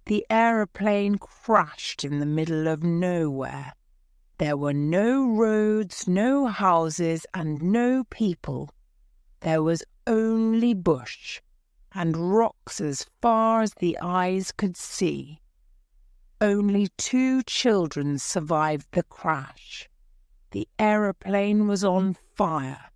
The aeroplane crashed in the middle of nowhere. There were no roads, no houses, and no people. There was only bush and rocks as far as the eyes could see. Only 2 children survived the crash. The aeroplane was on fire.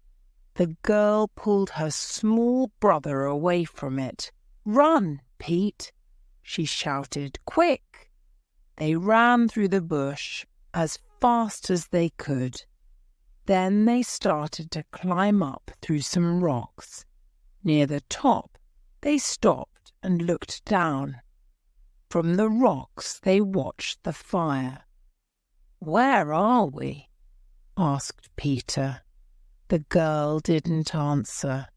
The girl pulled her small brother away from it. "Run, Pete!" she shouted. "Quick!" They ran through the bush as fast as they could. Then they started to climb up through some rocks. Near the top, they stopped and looked down. From the rocks, they watched the fire. "Where are we?" asked Peter. The girl didn't answer.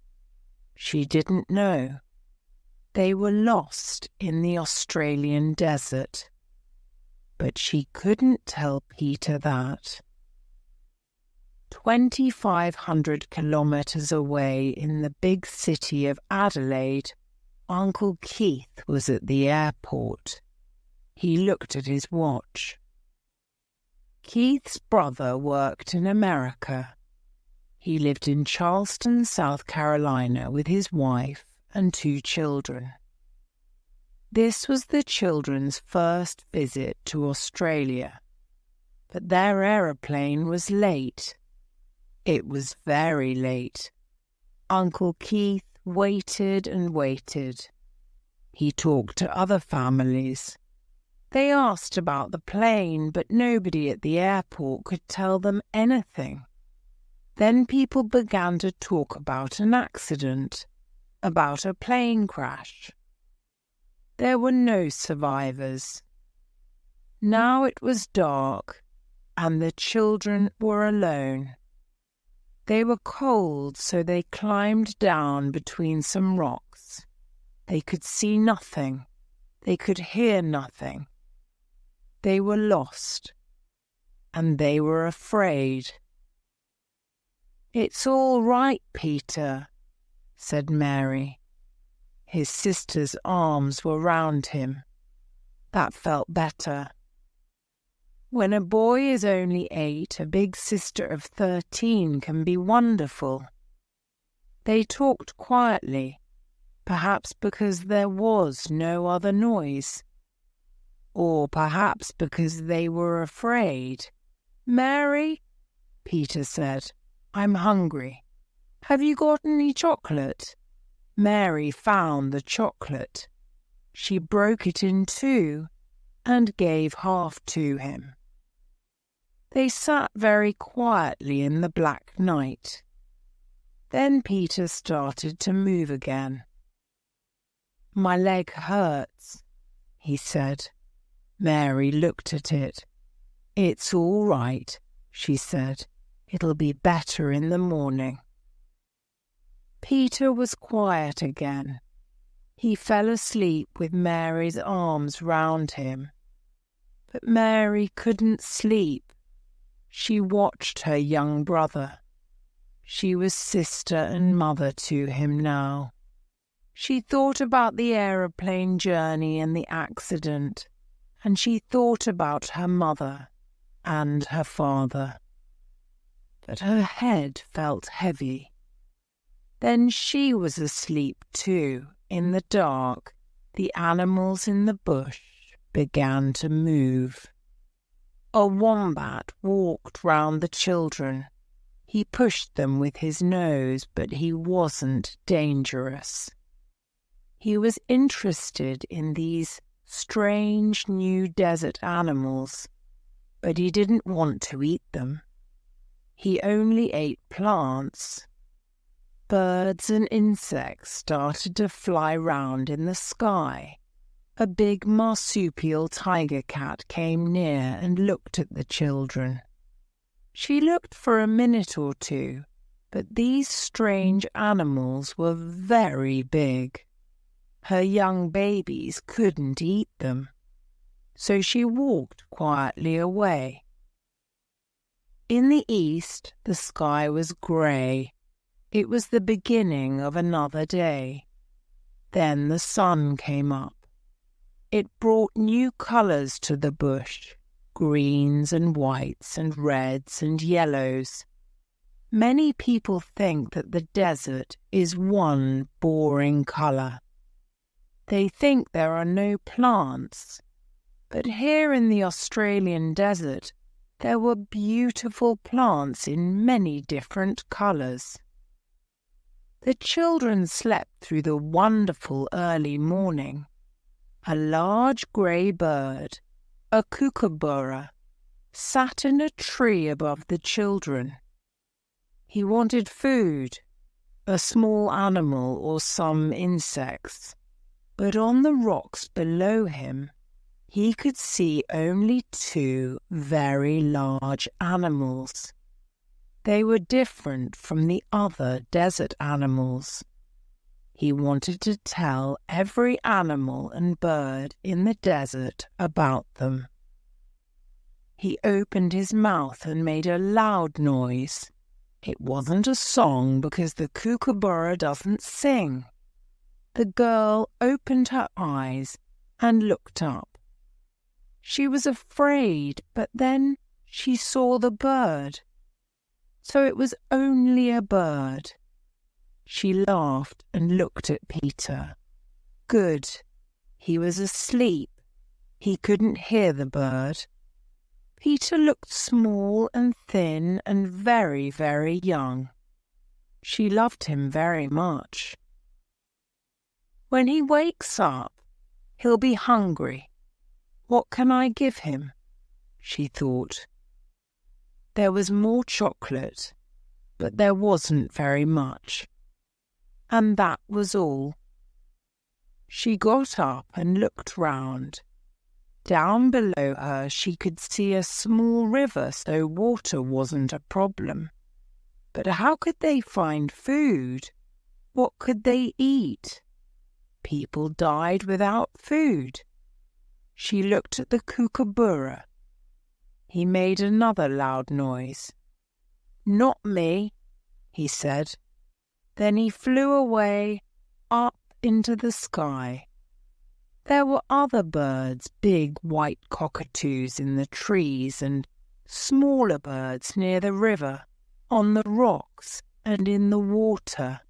She didn't know. They were lost in the Australian desert. But she couldn't tell Peter that. 2,500 kilometres away in the big city of Adelaide, Uncle Keith was at the airport. He looked at his watch. Keith's brother worked in America. He lived in Charleston, South Carolina, with his wife and 2 children. This was the children's first visit to Australia, but their aeroplane was late. It was very late. Uncle Keith waited and waited. He talked to other families. They asked about the plane, but nobody at the airport could tell them anything. Then people began to talk about an accident, about a plane crash. There were no survivors. Now it was dark, and the children were alone. They were cold, so they climbed down between some rocks. They could see nothing. They could hear nothing. They were lost, and they were afraid. "It's all right, Peter," said Mary. His sister's arms were round him. That felt better. When a boy is only 8, a big sister of 13 can be wonderful. They talked quietly, perhaps because there was no other noise, or perhaps because they were afraid. "Mary," Peter said, "I'm hungry. Have you got any chocolate?" Mary found the chocolate. She broke it in 2 and gave half to him. They sat very quietly in the black night. Then Peter started to move again. "My leg hurts," he said. Mary looked at it. "It's all right," she said. "It'll be better in the morning." Peter was quiet again. He fell asleep with Mary's arms round him. But Mary couldn't sleep. She watched her young brother. She was sister and mother to him now. She thought about the aeroplane journey and the accident, and she thought about her mother and her father. But her head felt heavy. Then she was asleep too. In the dark, the animals in the bush began to move. A wombat walked round the children. He pushed them with his nose, but he wasn't dangerous. He was interested in these strange new desert animals, but he didn't want to eat them. He only ate plants. Birds and insects started to fly round in the sky. A big marsupial tiger cat came near and looked at the children. She looked for a minute or 2, but these strange animals were very big. Her young babies couldn't eat them, so she walked quietly away. In the east, the sky was grey. It was the beginning of another day. Then the sun came up. It brought new colours to the bush, greens and whites and reds and yellows. Many people think that the desert is one boring colour. They think there are no plants, but here in the Australian desert there were beautiful plants in many different colours. The children slept through the wonderful early morning. A large grey bird, a kookaburra, sat in a tree above the children. He wanted food, a small animal or some insects, but on the rocks below him he could see only two very large animals. They were different from the other desert animals. He wanted to tell every animal and bird in the desert about them. He opened his mouth and made a loud noise. It wasn't a song because the kookaburra doesn't sing. The girl opened her eyes and looked up. She was afraid, but then she saw the bird. So it was only a bird. She laughed and looked at Peter. Good. He was asleep. He couldn't hear the bird. Peter looked small and thin and very, very young. She loved him very much. When he wakes up, he'll be hungry. What can I give him? She thought. There was more chocolate, but there wasn't very much. And that was all. She got up and looked round. Down below her she could see a small river, so water wasn't a problem. But how could they find food? What could they eat? People died without food. She looked at the kookaburra. He made another loud noise. Not me, he said. Then he flew away, up into the sky. There were other birds, big white cockatoos in the trees and smaller birds near the river, on the rocks and in the water.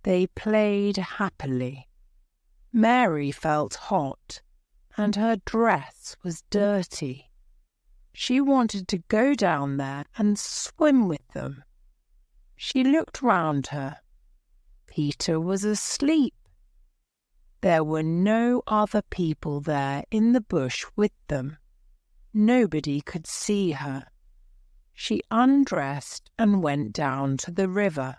They played happily. Mary felt hot, and her dress was dirty. She wanted to go down there and swim with them. She looked round her. Peter was asleep. There were no other people there in the bush with them. Nobody could see her. She undressed and went down to the river.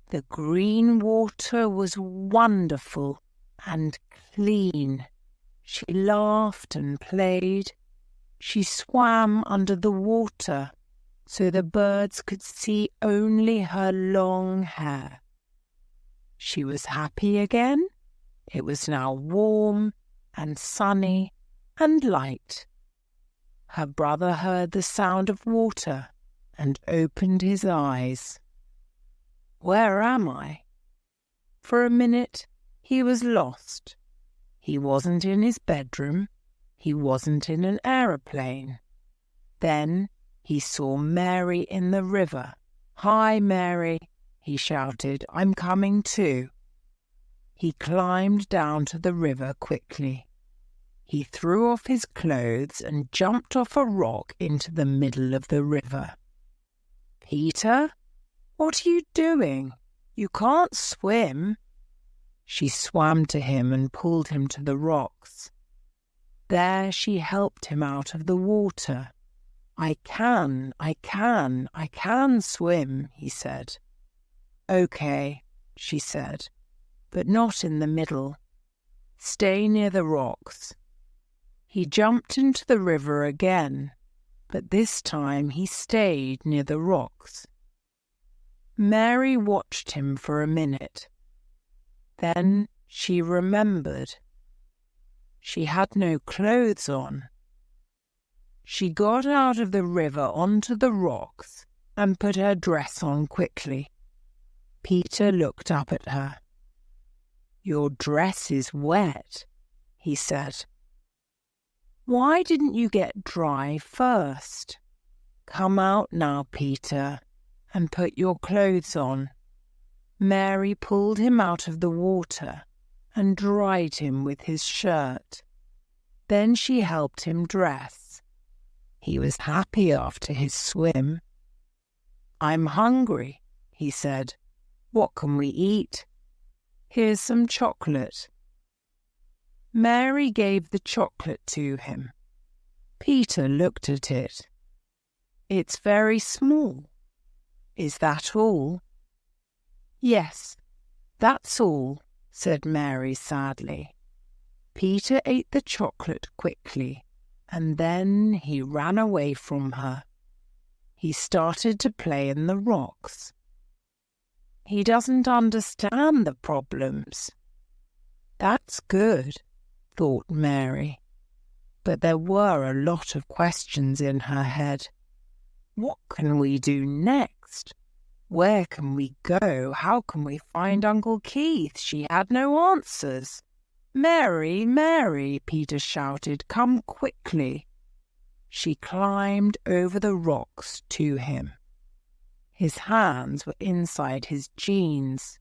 The green water was wonderful and clean. She laughed and played. She swam under the water so the birds could see only her long hair. She was happy again. It was now warm and sunny and light. Her brother heard the sound of water and opened his eyes. Where am I? For a minute he was lost. He wasn't in his bedroom. He wasn't in an aeroplane. Then he saw Mary in the river. Hi, Mary, he shouted. I'm coming too. He climbed down to the river quickly. He threw off his clothes and jumped off a rock into the middle of the river. Peter, what are you doing? You can't swim. She swam to him and pulled him to the rocks. There she helped him out of the water. I can swim, he said. Okay, she said, but not in the middle. Stay near the rocks. He jumped into the river again, but this time he stayed near the rocks. Mary watched him for a minute. Then she remembered. She had no clothes on. She got out of the river onto the rocks and put her dress on quickly. Peter looked up at her. Your dress is wet, he said. "Why didn't you get dry first? Come out now, Peter, and put your clothes on." Mary pulled him out of the water and dried him with his shirt. Then she helped him dress. He was happy after his swim. "I'm hungry," he said. "What can we eat?" "Here's some chocolate." Mary gave the chocolate to him. Peter looked at it. "It's very small." "Is that all?" "Yes, that's all," said Mary sadly. Peter ate the chocolate quickly, and then he ran away from her. He started to play in the rocks. He doesn't understand the problems. That's good, thought Mary. But there were a lot of questions in her head. What can we do next? Where can we go? How can we find Uncle Keith? She had no answers. "Mary, Mary," Peter shouted, "come quickly." She climbed over the rocks to him. His hands were inside his jeans.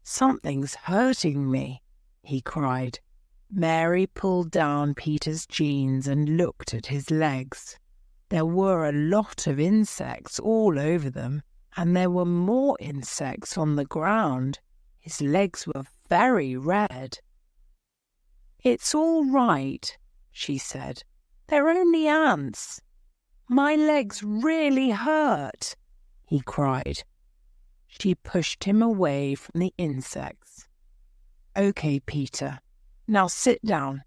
"Something's hurting me," he cried. Mary pulled down Peter's jeans and looked at his legs. There were a lot of insects all over them, and there were more insects on the ground. His legs were very red. "It's all right," she said. "They're only ants." "My legs really hurt," he cried. She pushed him away from the insects. "Okay, Peter, now sit down."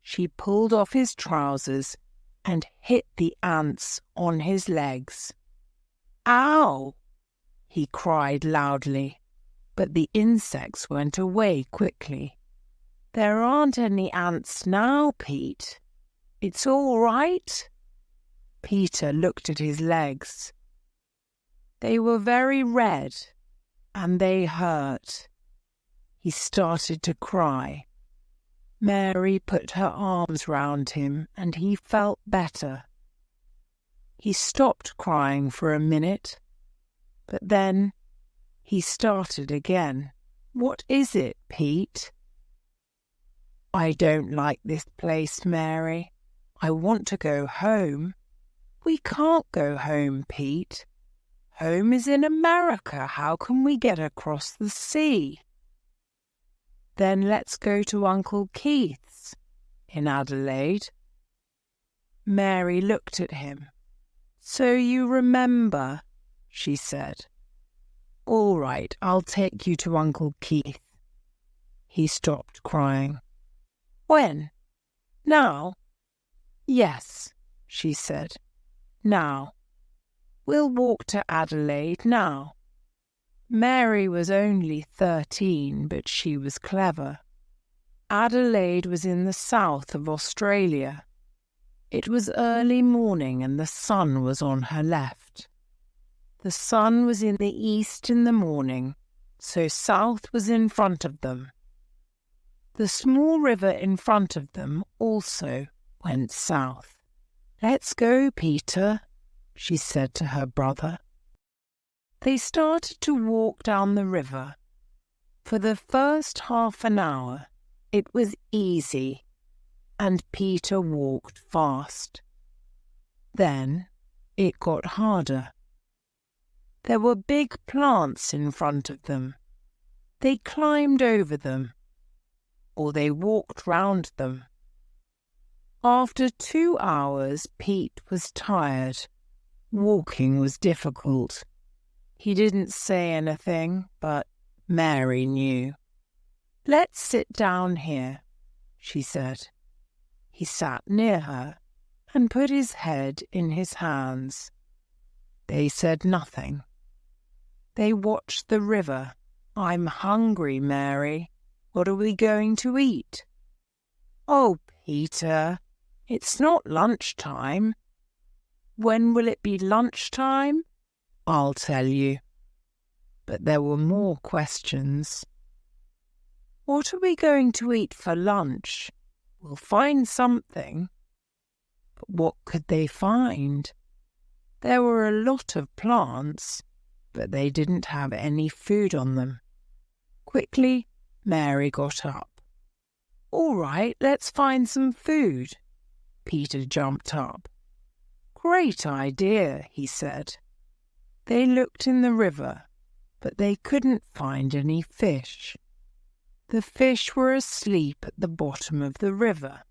She pulled off his trousers and hit the ants on his legs. "Ow!" he cried loudly, but the insects went away quickly. "There aren't any ants now, Pete. It's all right." Peter looked at his legs. They were very red, and they hurt. He started to cry. Mary put her arms round him, and he felt better. He stopped crying for a minute, but then he started again. "What is it, Pete?" "I don't like this place, Mary. I want to go home." "We can't go home, Pete. Home is in America. How can we get across the sea?" "Then let's go to Uncle Keith's in Adelaide." Mary looked at him. "So you remember," she said. "All right, I'll take you to Uncle Keith." He stopped crying. "When? Now?" "Yes," she said. "Now. We'll walk to Adelaide now." Mary was only 13, but she was clever. Adelaide was in the south of Australia. It was early morning and the sun was on her left. The sun was in the east in the morning, so south was in front of them. The small river in front of them also went south. "Let's go, Peter," she said to her brother. They started to walk down the river. For the first half an hour, it was easy, and Peter walked fast. Then it got harder. There were big plants in front of them. They climbed over them, or they walked round them. After 2 hours, Pete was tired. Walking was difficult. He didn't say anything, but Mary knew. "Let's sit down here," she said. He sat near her and put his head in his hands. They said nothing. They watched the river. "I'm hungry, Mary. What are we going to eat?" "Oh, Peter, it's not lunchtime." "When will it be lunchtime?" "I'll tell you." But there were more questions. What are we going to eat for lunch? We'll find something. But what could they find? There were a lot of plants, but they didn't have any food on them. Quickly, Mary got up. All right, let's find some food. Peter jumped up. Great idea, he said. They looked in the river, but they couldn't find any fish. The fish were asleep at the bottom of the river.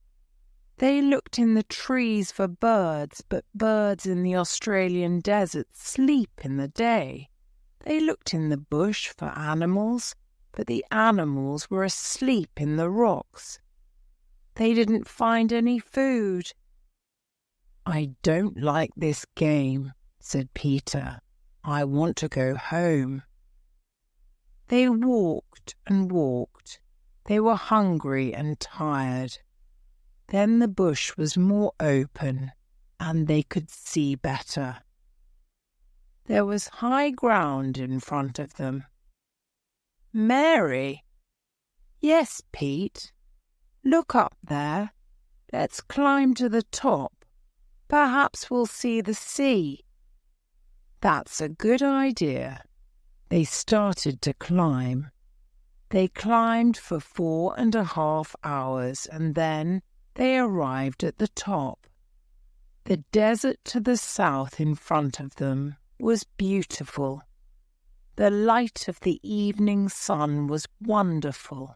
They looked in the trees for birds, but birds in the Australian desert sleep in the day. They looked in the bush for animals, but the animals were asleep in the rocks. They didn't find any food. I don't like this game, said Peter. I want to go home. They walked and walked. They were hungry and tired. Then the bush was more open and they could see better. There was high ground in front of them. Mary? Yes, Pete. Look up there. Let's climb to the top. Perhaps we'll see the sea. That's a good idea. They started to climb. They climbed for 4.5 hours and then they arrived at the top. The desert to the south in front of them was beautiful. The light of the evening sun was wonderful.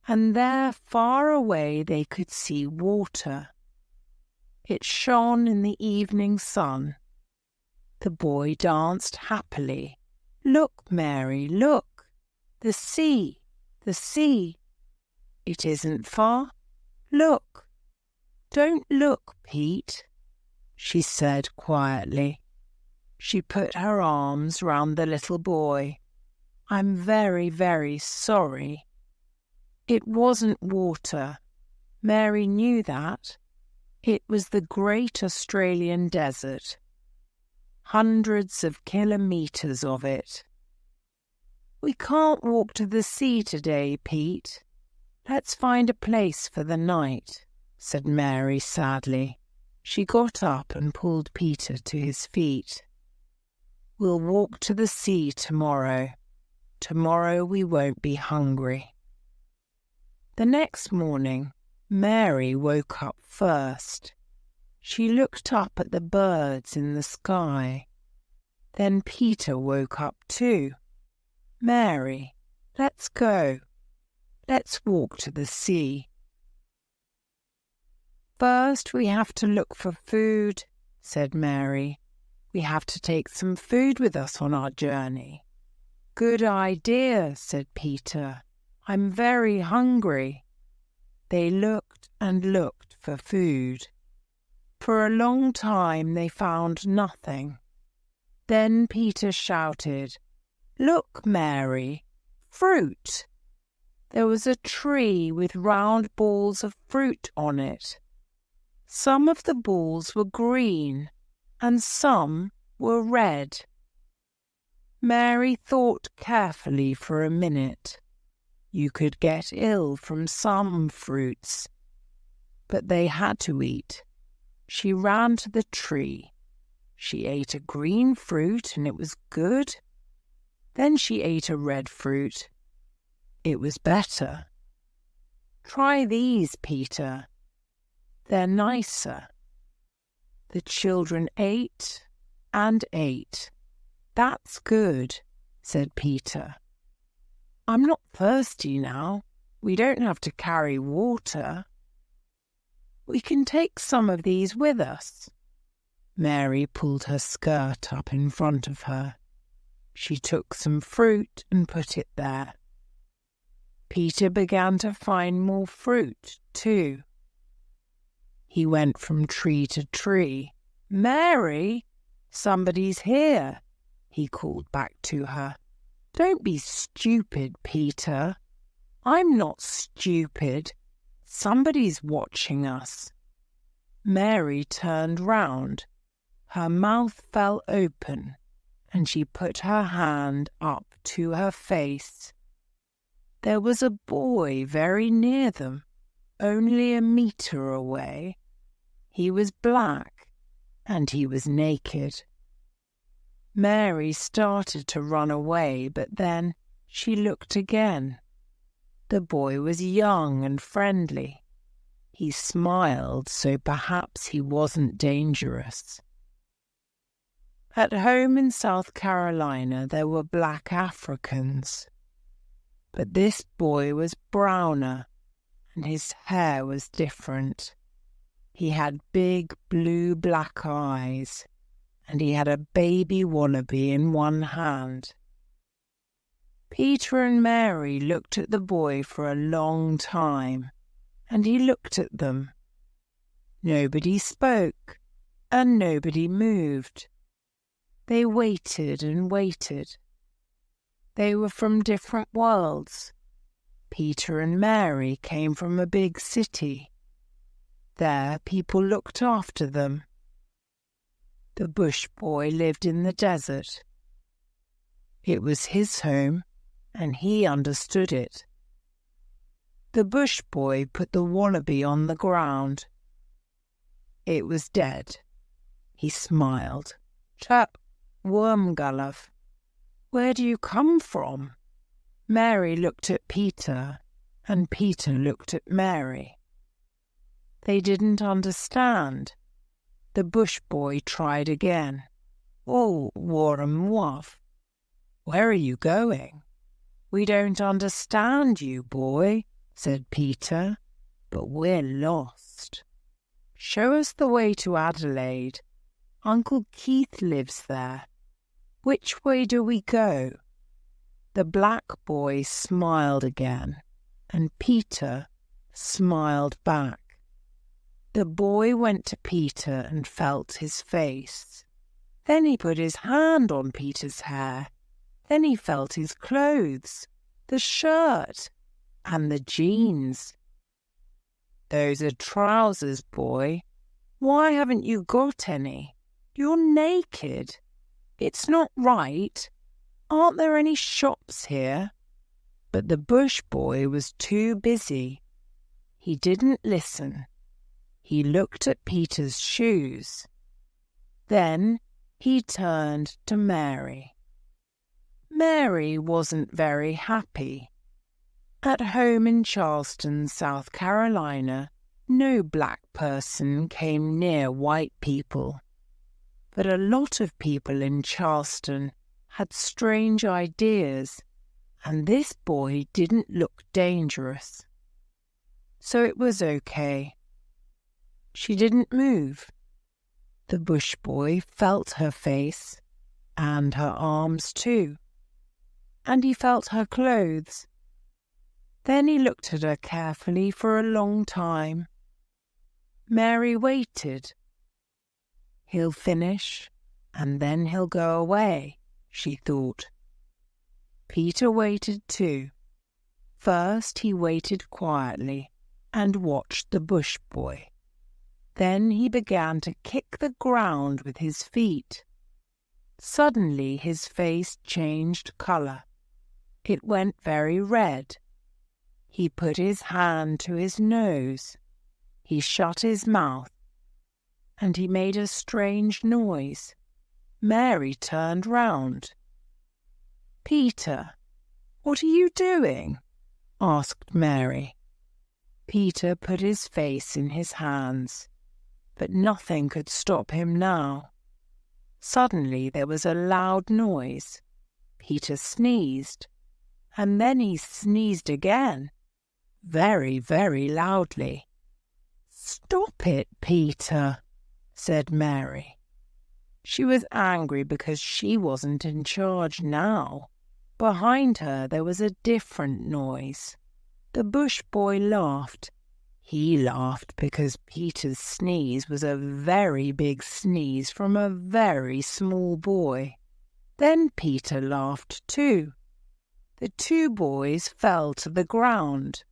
And there, far away, they could see water. It shone in the evening sun. The boy danced happily. Look, Mary, look! The sea, the sea! It isn't far. Look! Don't look, Pete, she said quietly. She put her arms round the little boy. I'm very, very sorry. It wasn't water. Mary knew that. It was the great Australian desert. Hundreds of kilometres of it. We can't walk to the sea today, Pete. Let's find a place for the night, said Mary sadly. She got up and pulled Peter to his feet. We'll walk to the sea tomorrow. Tomorrow we won't be hungry. The next morning, Mary woke up first. She looked up at the birds in the sky. Then Peter woke up too. Mary, let's go. Let's walk to the sea. First we have to look for food, said Mary. We have to take some food with us on our journey. Good idea, said Peter. I'm very hungry. They looked and looked for food. For a long time they found nothing. Then Peter shouted, Look, Mary, fruit! There was a tree with round balls of fruit on it. Some of the balls were green and some were red. Mary thought carefully for a minute. You could get ill from some fruits, but they had to eat. She ran to the tree. She ate a green fruit and it was good. Then she ate a red fruit. It was better. Try these, Peter. They're nicer. The children ate and ate. That's good, said Peter. I'm not thirsty now. We don't have to carry water. We can take some of these with us. Mary pulled her skirt up in front of her. She took some fruit and put it there. Peter began to find more fruit, too. He went from tree to tree. Mary, somebody's here, he called back to her. Don't be stupid, Peter. I'm not stupid. Somebody's watching us. Mary turned round. Her mouth fell open, and she put her hand up to her face. There was a boy very near them, only a metre away. He was black and he was naked. Mary started to run away, but then she looked again. The boy was young and friendly. He smiled, so perhaps he wasn't dangerous. At home in South Carolina, there were black Africans. But this boy was browner, and his hair was different. He had big blue-black eyes, and he had a baby wallaby in one hand. Peter and Mary looked at the boy for a long time, and he looked at them. Nobody spoke, and nobody moved. They waited and waited. They were from different worlds. Peter and Mary came from a big city. There, people looked after them. The bush boy lived in the desert. It was his home, and he understood it. The bush boy put the wallaby on the ground. It was dead. He smiled. "Chap, Wormgullive, where do you come from?" Mary looked at Peter, and Peter looked at Mary. They didn't understand. The bush boy tried again. "Oh, Wormwuff, where are you going?" "We don't understand you, boy," said Peter, "but we're lost. Show us the way to Adelaide. Uncle Keith lives there. Which way do we go?" The black boy smiled again, and Peter smiled back. The boy went to Peter and felt his face. Then he put his hand on Peter's hair. Then he felt his clothes, the shirt, and the jeans. "Those are trousers, boy. Why haven't you got any? You're naked. It's not right. Aren't there any shops here?" But the bush boy was too busy. He didn't listen. He looked at Peter's shoes. Then he turned to Mary. Mary wasn't very happy. At home in Charleston, South Carolina, no black person came near white people. But a lot of people in Charleston had strange ideas, and this boy didn't look dangerous. So it was okay. She didn't move. The bush boy felt her face, and her arms too, and he felt her clothes. Then he looked at her carefully for a long time. Mary waited. "He'll finish, and then he'll go away," she thought. Peter waited too. First he waited quietly and watched the bush boy. Then he began to kick the ground with his feet. Suddenly his face changed colour. It went very red. He put his hand to his nose. He shut his mouth, and he made a strange noise. Mary turned round. "Peter, what are you doing?" asked Mary. Peter put his face in his hands, but nothing could stop him now. Suddenly there was a loud noise. Peter sneezed, and then he sneezed again, very, very loudly. "Stop it, Peter," said Mary. She was angry because she wasn't in charge now. Behind her there was a different noise. The bush boy laughed. He laughed because Peter's sneeze was a very big sneeze from a very small boy. Then Peter laughed too. The two boys fell to the ground.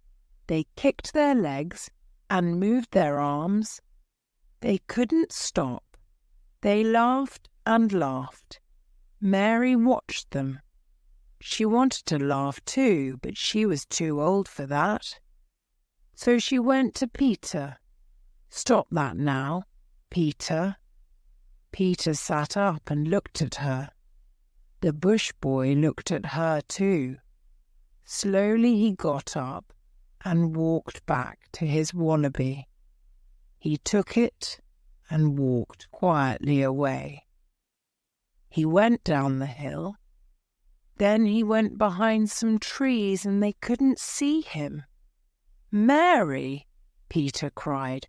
They kicked their legs and moved their arms. They couldn't stop. They laughed and laughed. Mary watched them. She wanted to laugh too, but she was too old for that. So she went to Peter. "Stop that now, Peter." Peter sat up and looked at her. The bush boy looked at her too. Slowly he got up and walked back to his wannabe. He took it and walked quietly away. He went down the hill. Then he went behind some trees and they couldn't see him. "Mary," Peter cried,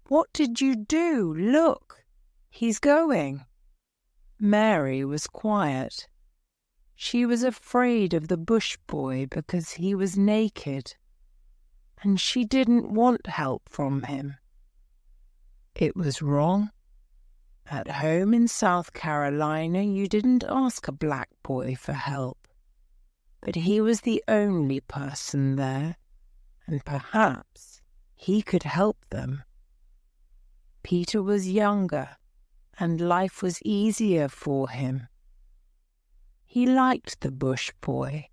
"what did you do? Look, he's going." Mary was quiet. She was afraid of the bush boy because he was naked, and she didn't want help from him. It was wrong. At home in South Carolina, you didn't ask a black boy for help. But he was the only person there, and perhaps he could help them. Peter was younger, and life was easier for him. He liked the bush boy,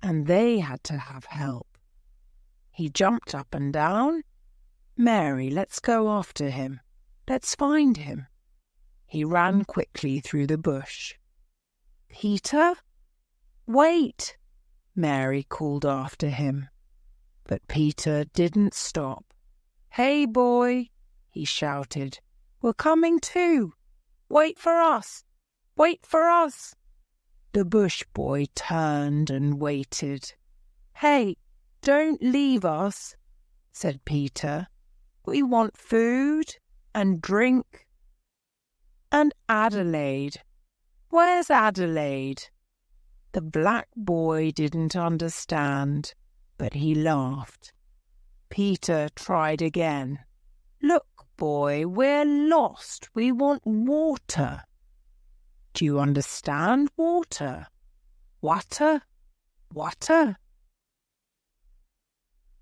and they had to have help. He jumped up and down. "Mary, let's go after him. Let's find him." He ran quickly through the bush. "Peter, wait!" Mary called after him. But Peter didn't stop. "Hey, boy!" he shouted. "We're coming too! Wait for us! Wait for us!" The bush boy turned and waited. "Hey, don't leave us," said Peter. "We want food and drink. And Adelaide. Where's Adelaide?" The black boy didn't understand, but he laughed. Peter tried again. "Look, boy, we're lost. We want water. Do you understand water? Water? Water?"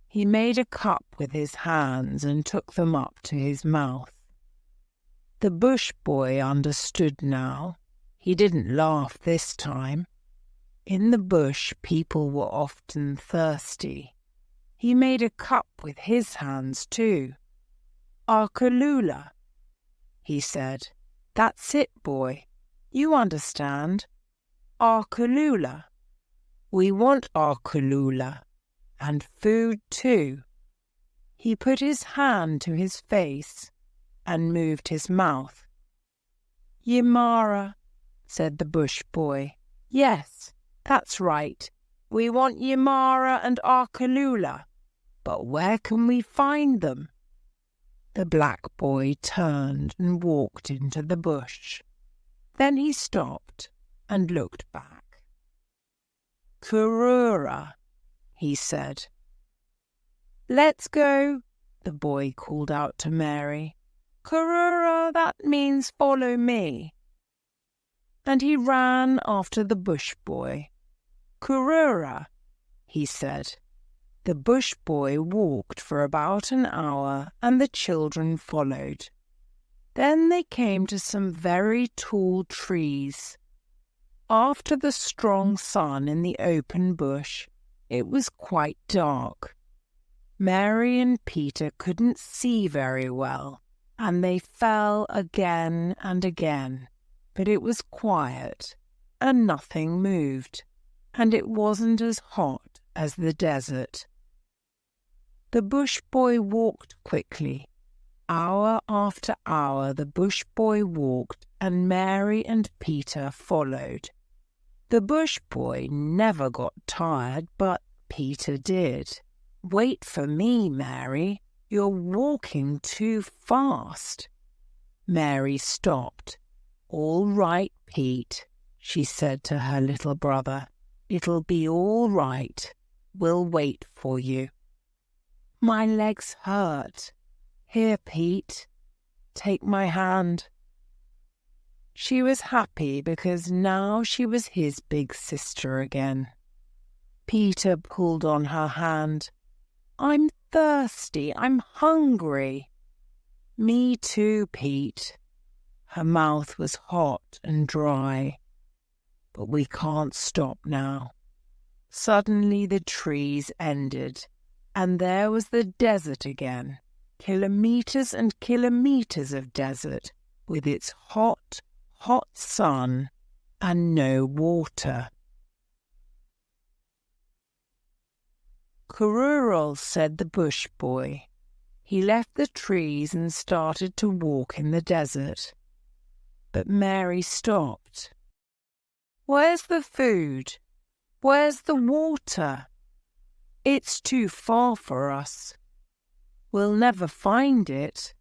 He made a cup with his hands and took them up to his mouth. The bush boy understood now. He didn't laugh this time. In the bush, people were often thirsty. He made a cup with his hands too. "Arkalula," he said. "That's it, boy. You understand. Arkalula. We want Arkalula. And food too." He put his hand to his face and moved his mouth. "Yamara," said the bush boy. "Yes, that's right. We want Yamara and Arkalula. But where can we find them?" The black boy turned and walked into the bush. Then he stopped and looked back. "Kurura," he said. "Let's go," the boy called out to Mary. "Kurura, that means follow me." And he ran after the bush boy. "Kurura," he said. The bush boy walked for about an hour, and the children followed. Then they came to some very tall trees. After the strong sun in the open bush, it was quite dark. Mary and Peter couldn't see very well, and they fell again and again. But it was quiet, and nothing moved, and it wasn't as hot as the desert. The bush boy walked quickly. Hour after hour the bush boy walked, and Mary and Peter followed. The bush boy never got tired, but Peter did. "Wait for me, Mary. You're walking too fast." Mary stopped. "All right, Pete," she said to her little brother. "It'll be all right. We'll wait for you." "My legs hurt. Here, Pete, take my hand." She was happy because now she was his big sister again. Peter pulled on her hand. "I'm thirsty. I'm hungry." "Me too, Pete." Her mouth was hot and dry. "But we can't stop now. Suddenly the trees ended, and there was the desert again, kilometres and kilometres of desert, with its hot, hot sun and no water. "Kururul," said the bush boy. He left the trees and started to walk in the desert. But Mary stopped. "Where's the food? Where's the water? It's too far for us. We'll never find it."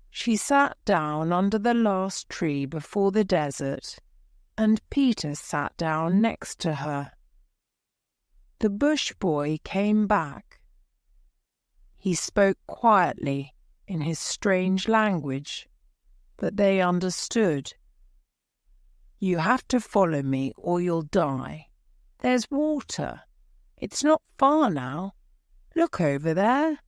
She sat down under the last tree before the desert, and Peter sat down next to her. The bush boy came back. He spoke quietly in his strange language, but they understood. "You have to follow me or you'll die. There's water. It's not far now. Look over there."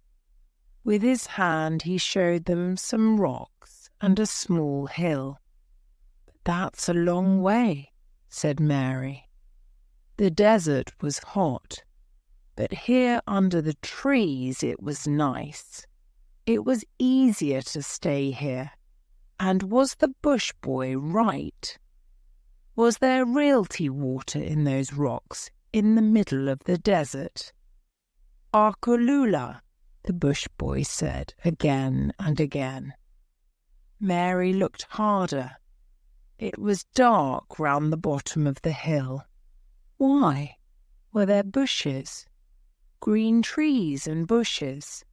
With his hand he showed them some rocks and a small hill. "But that's a long way," said Mary. The desert was hot, but here under the trees it was nice. It was easier to stay here. And was the bush boy right? Was there realty water in those rocks in the middle of the desert? "Arkulula," the bush boy said again and again. Mary looked harder. It was dark round the bottom of the hill. Why? Were there bushes? Green trees and bushes.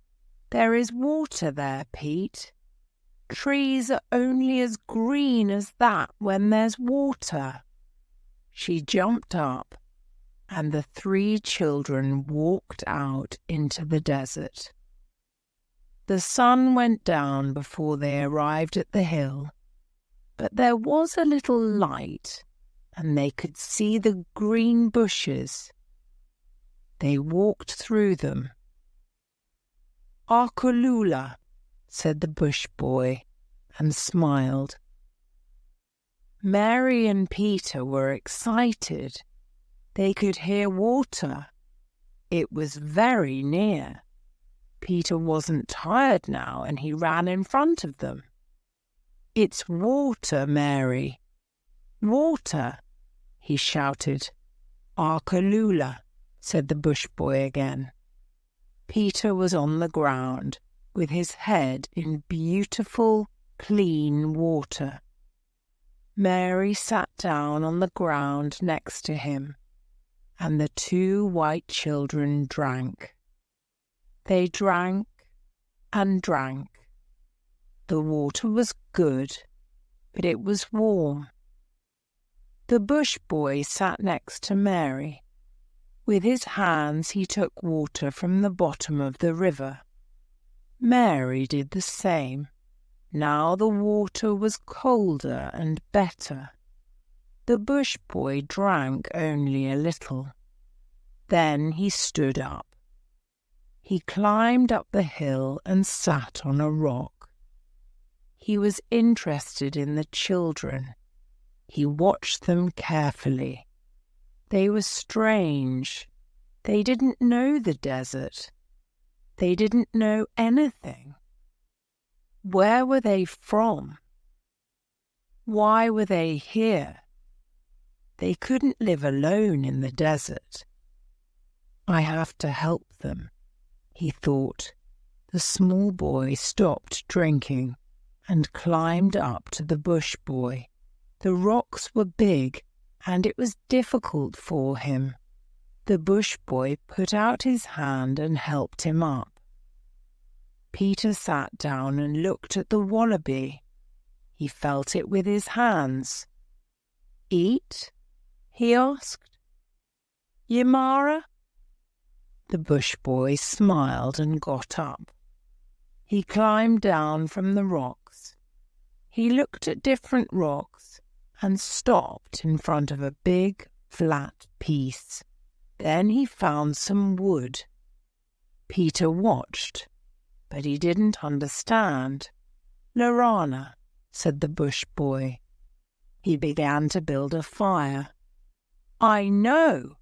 There is water there, Pete. Trees are only as green as that when there's water. She jumped up, and the 3 children walked out into the desert. The sun went down before they arrived at the hill, but there was a little light, and they could see the green bushes. They walked through them. "Arkulula," said the bush boy, and smiled. Mary and Peter were excited. They could hear water. It was very near. Peter wasn't tired now, and he ran in front of them. "It's water, Mary. Water," he shouted. "Arkulula," said the bush boy again. Peter was on the ground, with his head in beautiful, clean water. Mary sat down on the ground next to him, and the 2 white children drank. They drank and drank. The water was good, but it was warm. The bush boy sat next to Mary. With his hands he took water from the bottom of the river. Mary did the same. Now the water was colder and better. The bush boy drank only a little. Then he stood up. He climbed up the hill and sat on a rock. He was interested in the children. He watched them carefully. They were strange. They didn't know the desert. They didn't know anything. Where were they from? Why were they here? They couldn't live alone in the desert. "I have to help them," he thought. The small boy stopped drinking and climbed up to the bush boy. The rocks were big, and it was difficult for him. The bush boy put out his hand and helped him up. Peter sat down and looked at the wallaby. He felt it with his hands. "Eat?" he asked. "Yamara?" The bush boy smiled and got up. He climbed down from the rocks. He looked at different rocks and stopped in front of a big, flat piece. Then he found some wood. Peter watched, but he didn't understand. "Lorana," said the bush boy. He began to build a fire. "I know,"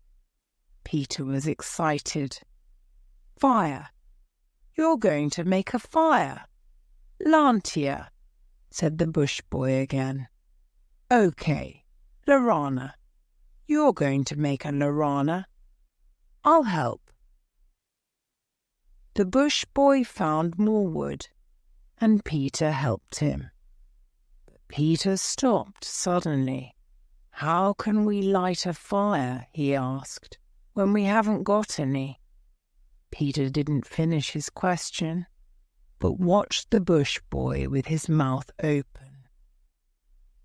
Peter was excited. Fire! You're going to make a fire. Lantia, said the bush boy again. OK, Lorana. You're going to make a Lorana. I'll help. The bush boy found more wood, and Peter helped him. But Peter stopped suddenly. How can we light a fire, he asked, when we haven't got any? Peter didn't finish his question, but watched the bush boy with his mouth open.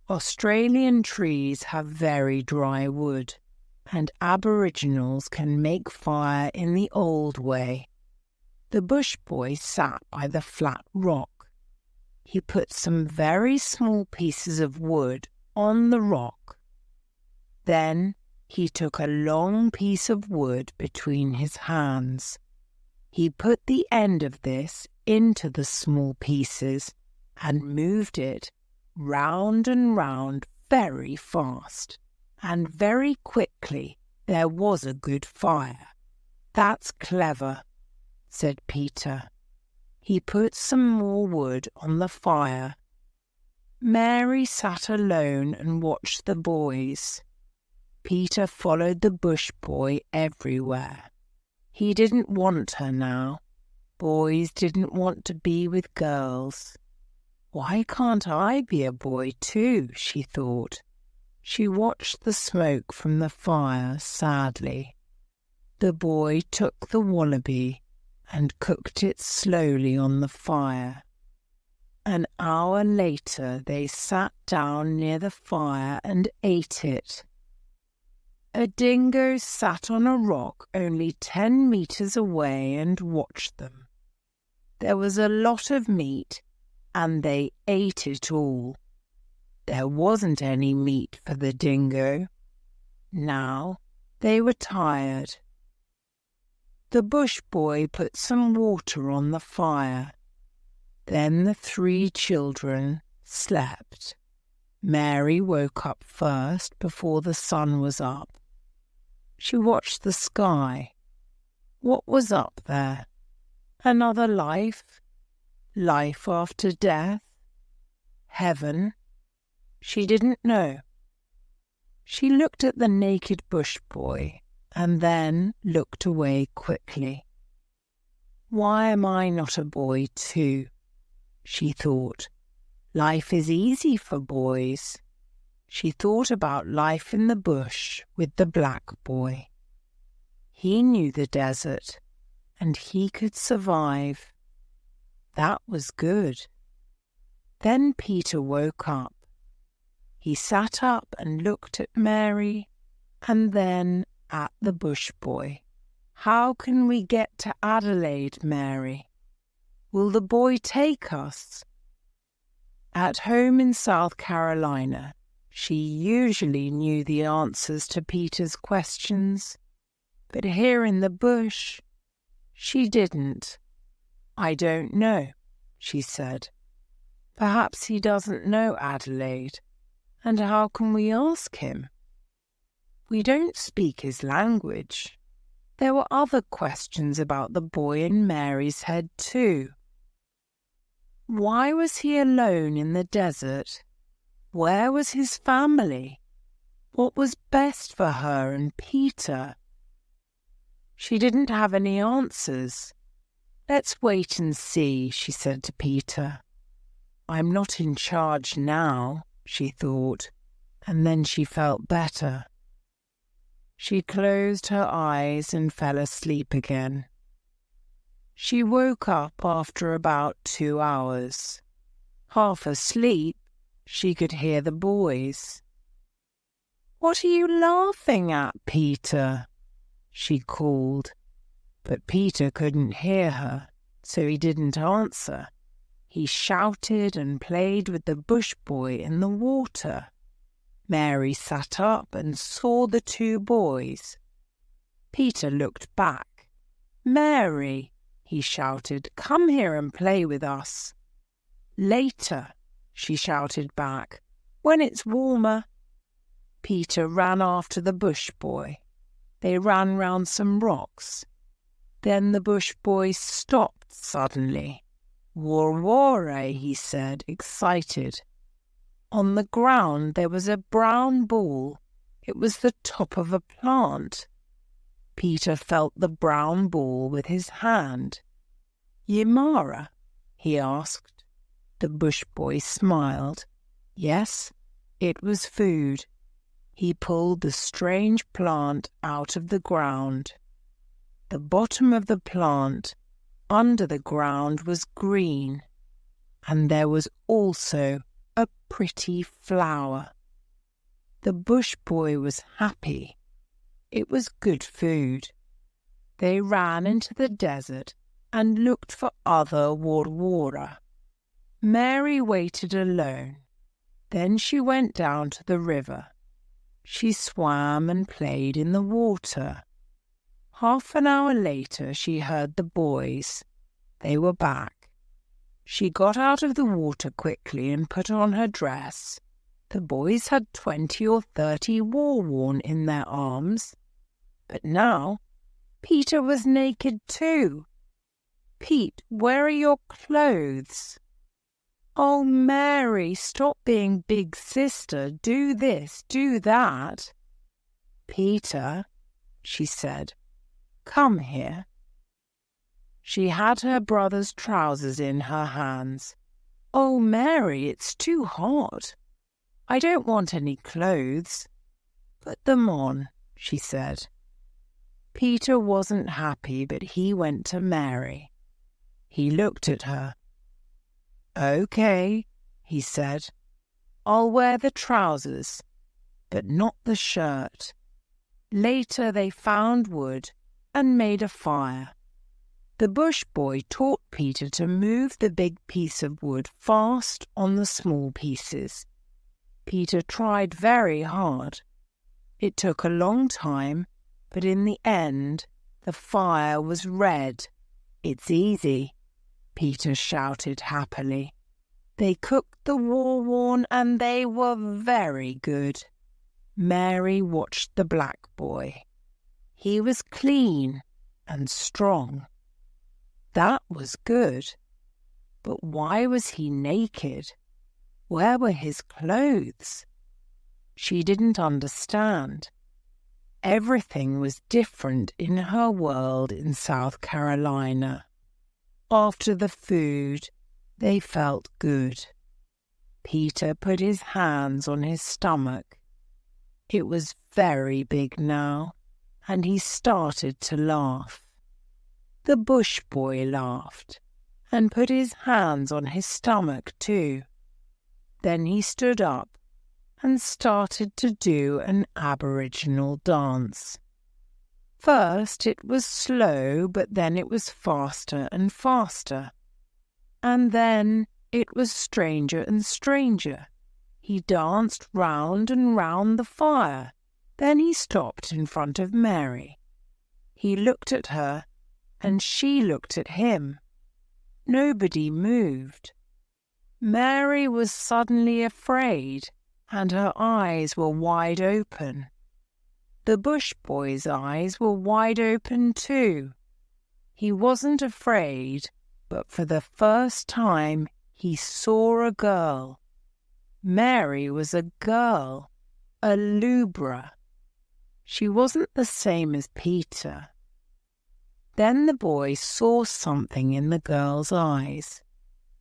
Australian trees have very dry wood, and Aboriginals can make fire in the old way. The bush boy sat by the flat rock. He put some very small pieces of wood on the rock. Then he took a long piece of wood between his hands. He put the end of this into the small pieces and moved it round and round very fast, and very quickly there was a good fire. That's clever, said Peter. He put some more wood on the fire. Mary sat alone and watched the boys. Peter followed the bush boy everywhere. He didn't want her now. Boys didn't want to be with girls. Why can't I be a boy too, she thought. She watched the smoke from the fire sadly. The boy took the wallaby and cooked it slowly on the fire. An hour later they sat down near the fire and ate it. A dingo sat on a rock only 10 meters away and watched them. There was a lot of meat, and they ate it all. There wasn't any meat for the dingo. Now they were tired. The bush boy put some water on the fire. Then the 3 children slept. Mary woke up first before the sun was up. She watched the sky. What was up there? Another life? Life after death? Heaven? She didn't know. She looked at the naked bush boy and then looked away quickly. Why am I not a boy too? She thought. Life is easy for boys. She thought about life in the bush with the black boy. He knew the desert, and he could survive. That was good. Then Peter woke up. He sat up and looked at Mary, and then at the bush boy. How can we get to Adelaide, Mary? Will the boy take us? At home in South Carolina, she usually knew the answers to Peter's questions, but here in the bush, she didn't. I don't know, she said. Perhaps he doesn't know Adelaide, and how can we ask him? We don't speak his language. There were other questions about the boy in Mary's head too. Why was he alone in the desert? Where was his family? What was best for her and Peter? She didn't have any answers. Let's wait and see, she said to Peter. I'm not in charge now, she thought, and then she felt better. She closed her eyes and fell asleep again. She woke up after about 2 hours. Half asleep, she could hear the boys. What are you laughing at, Peter? She called, but Peter couldn't hear her, so he didn't answer. He shouted and played with the bush boy in the water. Mary sat up and saw the 2 boys. Peter looked back. Mary, he shouted, come here and play with us. Later, she shouted back, when it's warmer. Peter ran after the bush boy. They ran round some rocks. Then the bush boy stopped suddenly. "War-wara," he said, excited. On the ground there was a brown ball. It was the top of a plant. Peter felt the brown ball with his hand. "Yimara?" he asked. The bush boy smiled. Yes, it was food. He pulled the strange plant out of the ground. The bottom of the plant, under the ground, was green, and there was also a pretty flower. The bush boy was happy. It was good food. They ran into the desert and looked for other war-wara. Mary waited alone. Then she went down to the river. She swam and played in the water. Half an hour later she heard the boys. They were back. She got out of the water quickly and put on her dress. The boys had 20 or 30 war-worn in their arms. But now Peter was naked too. "Pete, where are your clothes?" "Oh, Mary, stop being big sister. Do this, do that." "Peter," she said, "come here." She had her brother's trousers in her hands. "Oh, Mary, it's too hot. I don't want any clothes." "Put them on," she said. Peter wasn't happy, but he went to Mary. He looked at her. "Okay," he said, "I'll wear the trousers, but not the shirt." Later they found wood and made a fire. The bush boy taught Peter to move the big piece of wood fast on the small pieces. Peter tried very hard. It took a long time, but in the end the fire was red. "It's easy," Peter shouted happily. They cooked the war-worn and they were very good. Mary watched the black boy. He was clean and strong. That was good. But why was he naked? Where were his clothes? She didn't understand. Everything was different in her world in South Carolina. After the food, they felt good. Peter put his hands on his stomach. It was very big now, and he started to laugh. The bush boy laughed and put his hands on his stomach too. Then he stood up and started to do an Aboriginal dance. First it was slow, but then it was faster and faster. And then it was stranger and stranger. He danced round and round the fire. Then he stopped in front of Mary. He looked at her, and she looked at him. Nobody moved. Mary was suddenly afraid, and her eyes were wide open. The bush boy's eyes were wide open too. He wasn't afraid, but for the first time he saw a girl. Mary was a girl, a lubra. She wasn't the same as Peter. Then the boy saw something in the girl's eyes.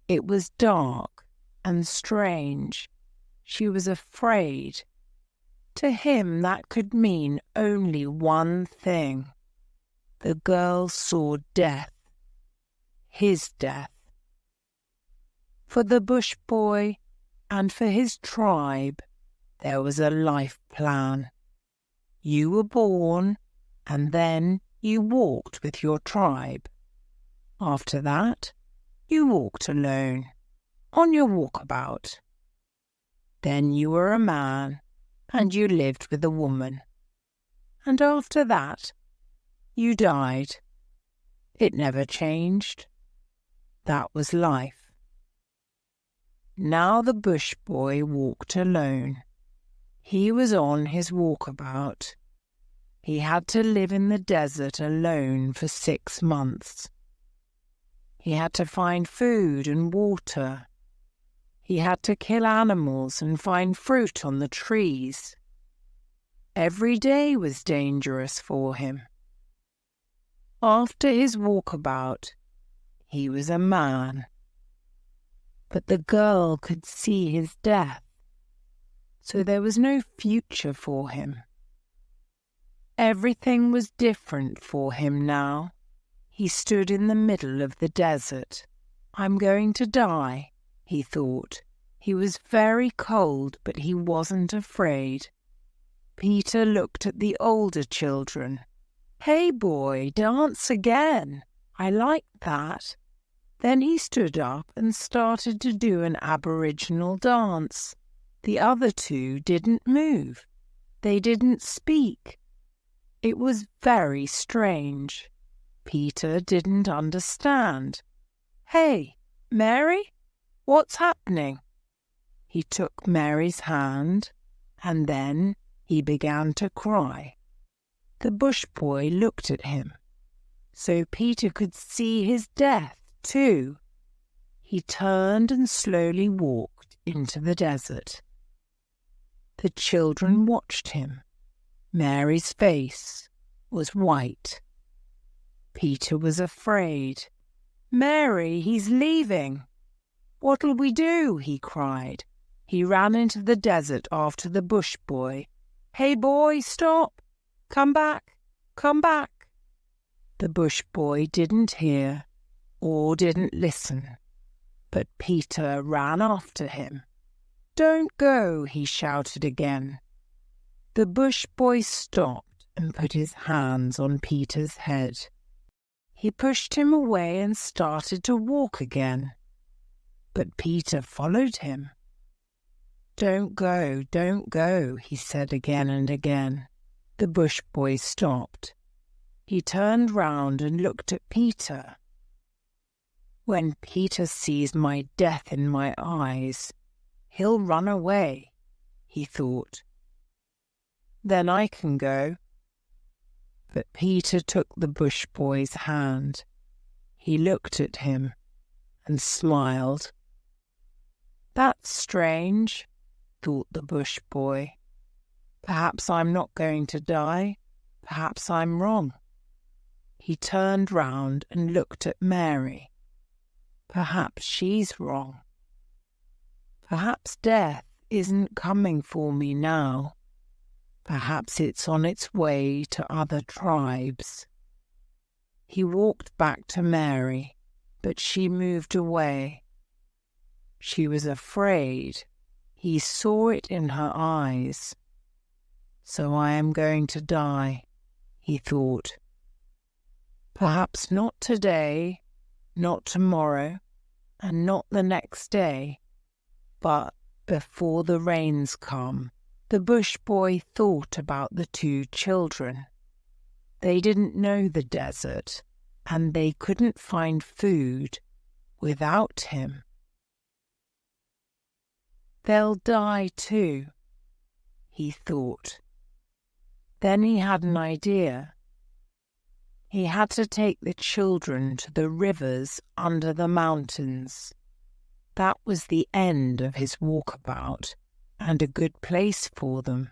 It was dark and strange. She was afraid. To him that could mean only one thing. The girl saw death. His death. For the bush boy and for his tribe, there was a life plan. You were born, and then you walked with your tribe. After that, you walked alone, on your walkabout. Then you were a man, and you lived with a woman. And after that, you died. It never changed. That was life. Now the bush boy walked alone. He was on his walkabout. He had to live in the desert alone for 6 months. He had to find food and water. He had to kill animals and find fruit on the trees. Every day was dangerous for him. After his walkabout, he was a man. But the girl could see his death, so there was no future for him. Everything was different for him now. He stood in the middle of the desert. I'm going to die, he thought. He was very cold, but he wasn't afraid. Peter looked at the older children. Hey boy, dance again. I like that. Then he stood up and started to do an Aboriginal dance. The other two didn't move. They didn't speak. It was very strange. Peter didn't understand. Hey, Mary, what's happening? He took Mary's hand, and then he began to cry. The bush boy looked at him, so Peter could see his death too. He turned and slowly walked into the desert. The children watched him. Mary's face was white. Peter was afraid. Mary, he's leaving. What'll we do? He cried. He ran into the desert after the bush boy. Hey boy, stop! Come back! Come back! The bush boy didn't hear or didn't listen, but Peter ran after him. Don't go, he shouted again. The bush boy stopped and put his hands on Peter's head. He pushed him away and started to walk again, but Peter followed him. Don't go, he said again and again. The bush boy stopped. He turned round and looked at Peter. When Peter sees my death in my eyes, he'll run away, he thought. Then I can go. But Peter took the bush boy's hand. He looked at him and smiled. That's strange, thought the bush boy. Perhaps I'm not going to die. Perhaps I'm wrong. He turned round and looked at Mary. Perhaps she's wrong. Perhaps death isn't coming for me now. Perhaps it's on its way to other tribes. He walked back to Mary, but she moved away. She was afraid. He saw it in her eyes. So I am going to die, he thought. Perhaps not today, not tomorrow, and not the next day, but before the rains come. The bush boy thought about the two children. They didn't know the desert, and they couldn't find food without him. They'll die too, he thought. Then he had an idea. He had to take the children to the rivers under the mountains. That was the end of his walkabout, and a good place for them.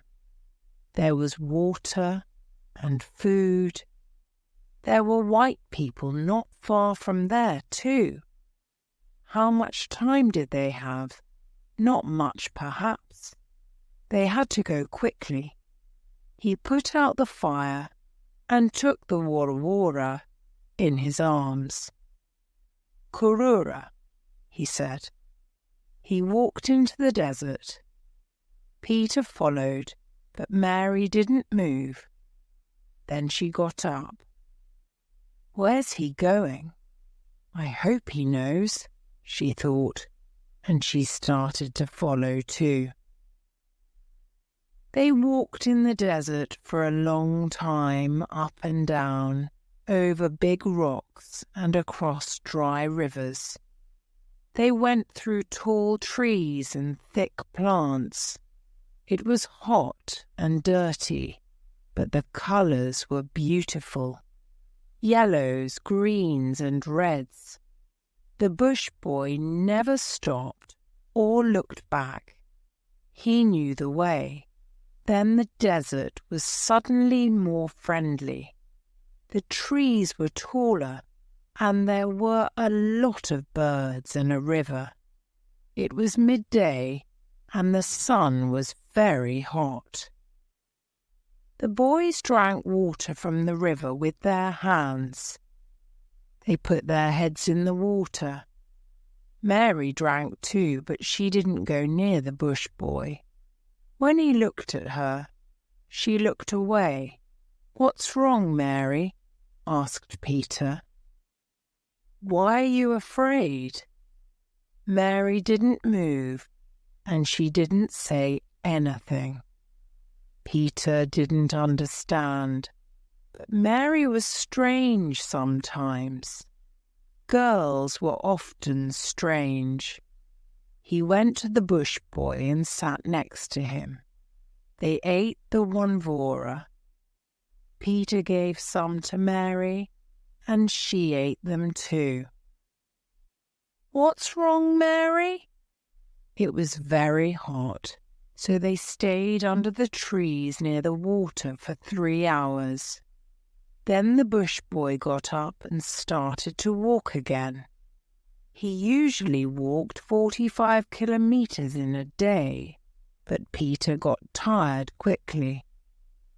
There was water and food. There were white people not far from there too. How much time did they have? Not much, perhaps. They had to go quickly. He put out the fire and took the Wara in his arms. Kurura, he said. He walked into the desert. Peter followed, but Mary didn't move. Then she got up. Where's he going? I hope he knows, she thought, and she started to follow too. They walked in the desert for a long time, up and down, over big rocks and across dry rivers. They went through tall trees and thick plants. It was hot and dirty, but the colours were beautiful. Yellows, greens and reds. The bush boy never stopped or looked back. He knew the way. Then the desert was suddenly more friendly. The trees were taller, and there were a lot of birds and a river. It was midday, and the sun was very hot. The boys drank water from the river with their hands. They put their heads in the water. Mary drank too, but she didn't go near the bush boy. When he looked at her, she looked away. "What's wrong, Mary?" asked Peter. "Why are you afraid?" Mary didn't move, and she didn't say anything. Peter didn't understand, but Mary was strange sometimes. Girls were often strange. He went to the bush boy and sat next to him. They ate the wanvora. Peter gave some to Mary, and she ate them too. "What's wrong, Mary?" It was very hot, so they stayed under the trees near the water for 3 hours. Then the bush boy got up and started to walk again. He usually walked 45 kilometres in a day, but Peter got tired quickly,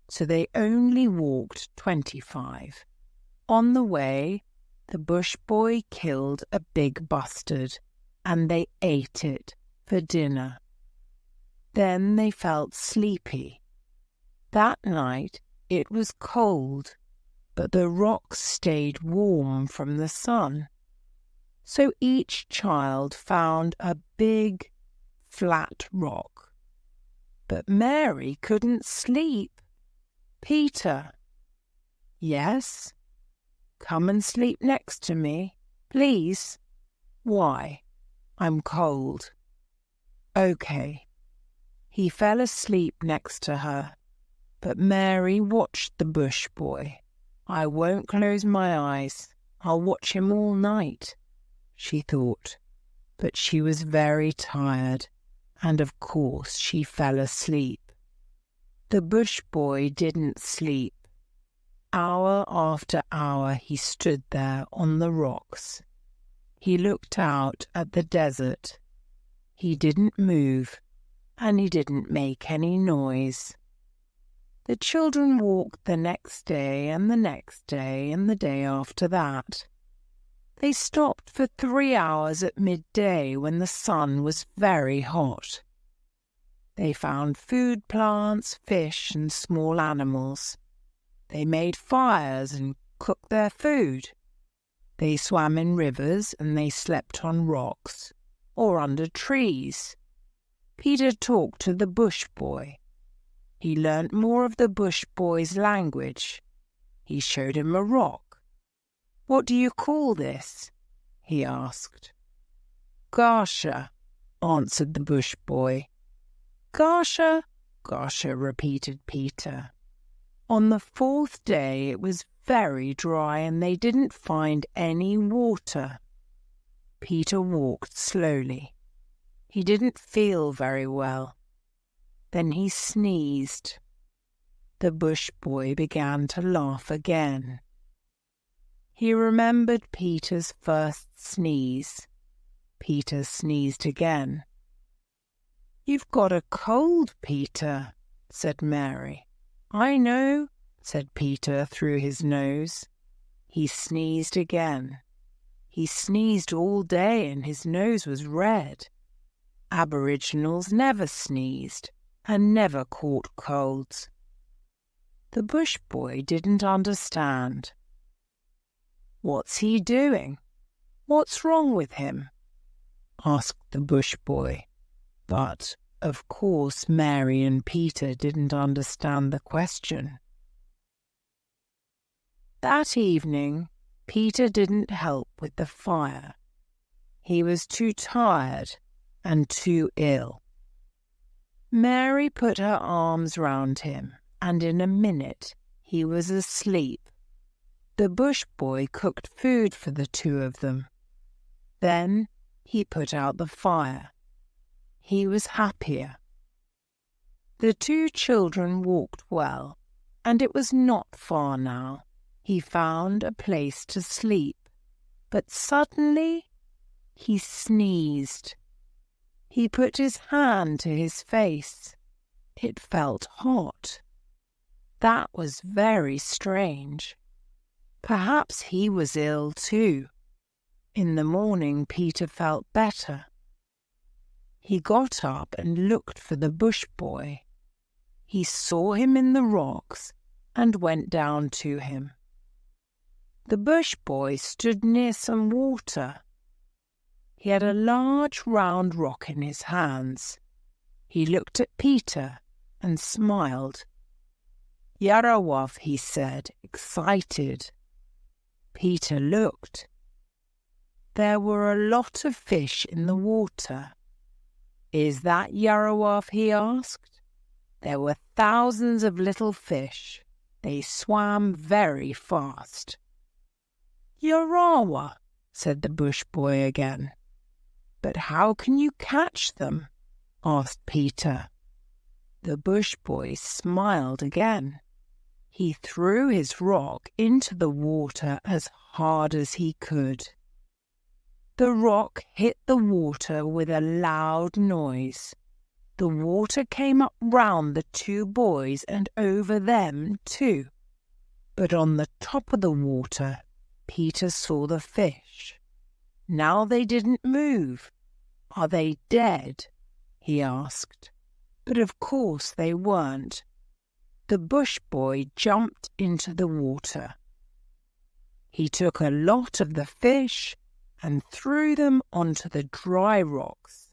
so they only walked 25. On the way, the bush boy killed a big bustard, and they ate it for dinner. Then they felt sleepy. That night it was cold, but the rocks stayed warm from the sun. So each child found a big, flat rock. But Mary couldn't sleep. "Peter." "Yes?" "Come and sleep next to me, please." "Why?" "I'm cold." "Okay." He fell asleep next to her, but Mary watched the bush boy. "I won't close my eyes. I'll watch him all night," she thought. But she was very tired, and of course she fell asleep. The bush boy didn't sleep. Hour after hour he stood there on the rocks. He looked out at the desert. He didn't move, and he didn't make any noise. The children walked the next day and the next day and the day after that. They stopped for 3 hours at midday when the sun was very hot. They found food plants, fish and small animals. They made fires and cooked their food. They swam in rivers and they slept on rocks or under trees. Peter talked to the bush boy. He learnt more of the bush boy's language. He showed him a rock. "What do you call this?" he asked. "Garsha," answered the bush boy. "Garsha, Garsha," repeated Peter. On the 4th day it was very dry and they didn't find any water. Peter walked slowly. He didn't feel very well. Then he sneezed. The bush boy began to laugh again. He remembered Peter's first sneeze. Peter sneezed again. "You've got a cold, Peter," said Mary. "I know," said Peter through his nose. He sneezed again. He sneezed all day and his nose was red. Aboriginals never sneezed and never caught colds. The bush boy didn't understand. "What's he doing? What's wrong with him?" asked the bush boy. But, of course, Mary and Peter didn't understand the question. That evening, Peter didn't help with the fire. He was too tired and too ill. Mary put her arms round him and in a minute he was asleep. The bush boy cooked food for the two of them. Then he put out the fire. He was happier. The two children walked well, and it was not far now. He found a place to sleep, but suddenly he sneezed. He put his hand to his face. It felt hot. That was very strange. Perhaps he was ill too. In the morning, Peter felt better. He got up and looked for the bush boy. He saw him in the rocks and went down to him. The bush boy stood near some water. He had a large round rock in his hands. He looked at Peter and smiled. "Yarawaf," he said, excited. Peter looked. There were a lot of fish in the water. "Is that Yarawaf?" he asked. There were thousands of little fish. They swam very fast. "Yarawa," said the bush boy again. "But how can you catch them?" asked Peter. The bush boy smiled again. He threw his rock into the water as hard as he could. The rock hit the water with a loud noise. The water came up round the two boys and over them too. But on the top of the water, Peter saw the fish. Now they didn't move. "Are they dead?" he asked. But of course they weren't. The bush boy jumped into the water. He took a lot of the fish and threw them onto the dry rocks.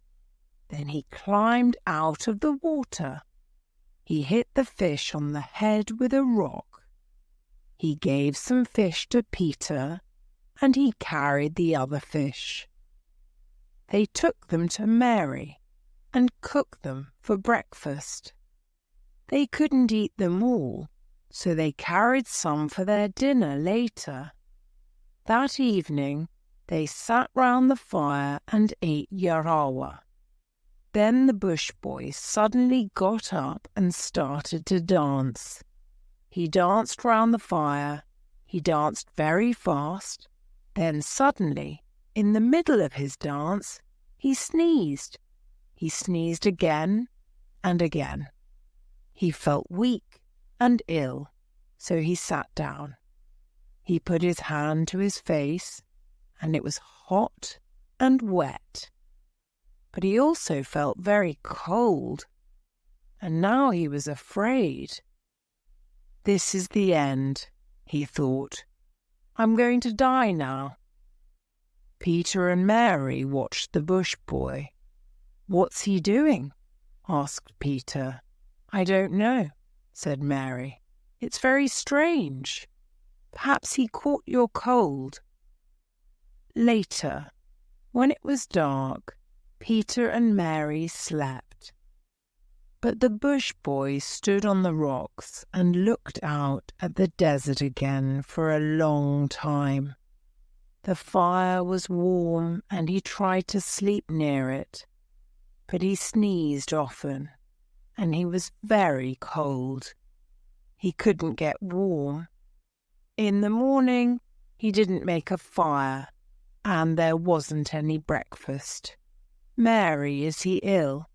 Then he climbed out of the water. He hit the fish on the head with a rock. He gave some fish to Peter, and he carried the other fish. They took them to Mary and cooked them for breakfast. They couldn't eat them all, so they carried some for their dinner later. That evening, they sat round the fire and ate yarawa. Then the bush boy suddenly got up and started to dance. He danced round the fire. He danced very fast. Then suddenly, in the middle of his dance, he sneezed. He sneezed again and again. He felt weak and ill, so he sat down. He put his hand to his face, and it was hot and wet. But he also felt very cold, and now he was afraid. "This is the end," he thought. "I'm going to die now." Peter and Mary watched the bush boy. "What's he doing?" asked Peter. "I don't know," said Mary. "It's very strange. Perhaps he caught your cold." Later, when it was dark, Peter and Mary slept. But the bush boy stood on the rocks and looked out at the desert again for a long time. The fire was warm and he tried to sleep near it, but he sneezed often and he was very cold. He couldn't get warm. In the morning, he didn't make a fire and there wasn't any breakfast. "Mary, is he ill?"